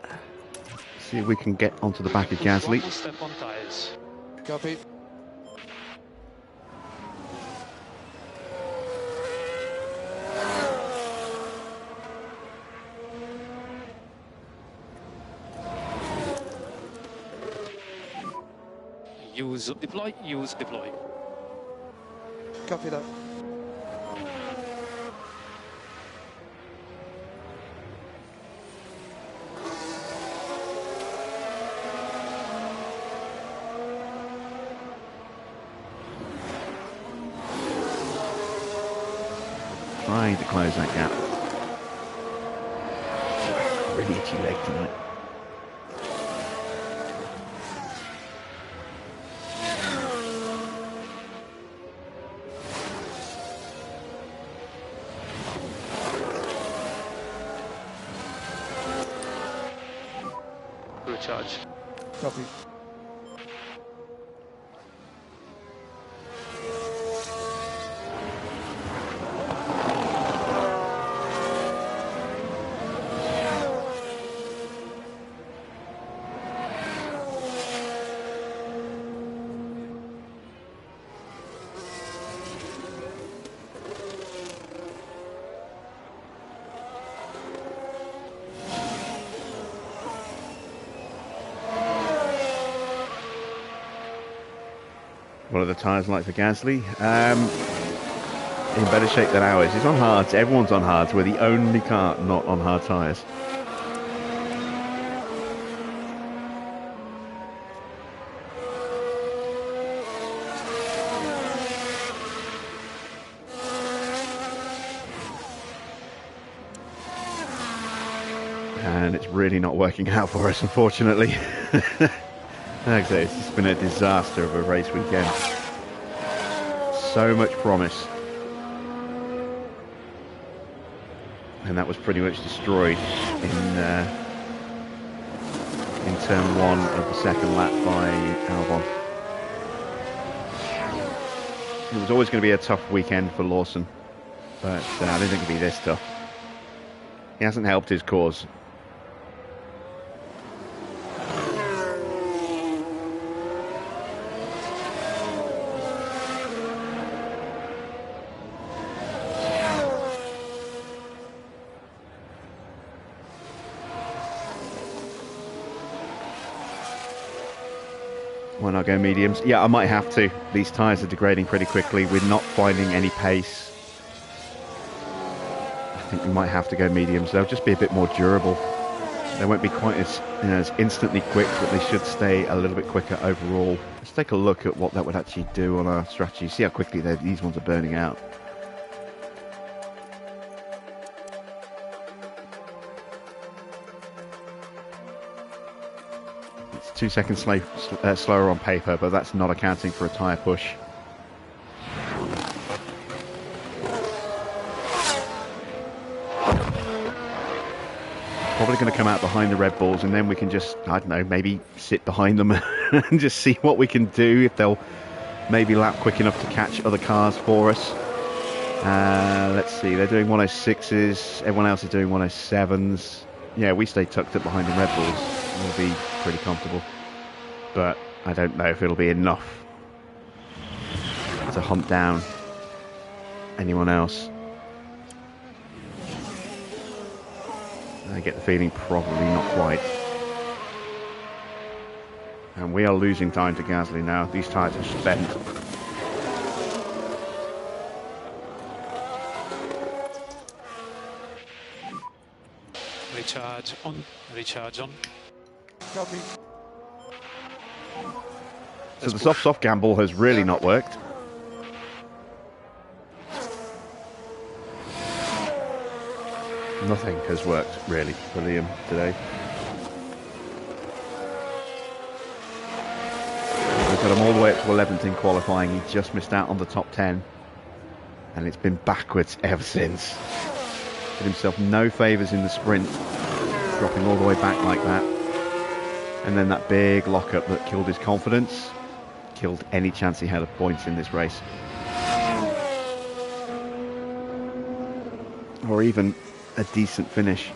See if we can get onto the back of Gasly. One step on tyres. Copy. Use deploy, use deploy. Copy that. Trying to close that gap. Really itchy leg tonight. Recharge. Copy. What are the tyres like for Gasly? In better shape than ours. He's on hards. Everyone's on hards. We're the only car not on hard tyres. And it's really not working out for us, unfortunately. Like I say, it's just been a disaster of a race weekend. So much promise. And that was pretty much destroyed in turn 1 of the second lap by Albon. It was always going to be a tough weekend for Lawson, but I didn't think it'd be this tough. He hasn't helped his cause. When I go mediums, yeah, I might have to. These tyres are degrading pretty quickly. We're not finding any pace. I think we might have to go mediums. They'll just be a bit more durable. They won't be quite as, as instantly quick, but they should stay a little bit quicker overall. Let's take a look at what that would actually do on our strategy. See how quickly these ones are burning out. It's 2 seconds slower on paper, but that's not accounting for a tyre push. Probably going to come out behind the Red Bulls, and then we can just, I don't know, maybe sit behind them and just see what we can do, if they'll maybe lap quick enough to catch other cars for us. Let's see, they're doing 106s, everyone else is doing 107s. Yeah, we stay tucked up behind the Red Bulls. We'll be pretty comfortable, but I don't know if it'll be enough to hunt down anyone else. I get the feeling probably not quite. And we are losing time to Gasly now. These tyres are spent. Recharge. Recharge on. Recharge on. Copy. So the soft gamble has really not worked. Nothing has worked really for Liam today. We've got him all the way up to 11th in qualifying. He just missed out on the top 10. And it's been backwards ever since. Did himself no favours in the sprint, dropping all the way back like that. And then that big lock-up that killed his confidence, killed any chance he had of points in this race. Or even a decent finish.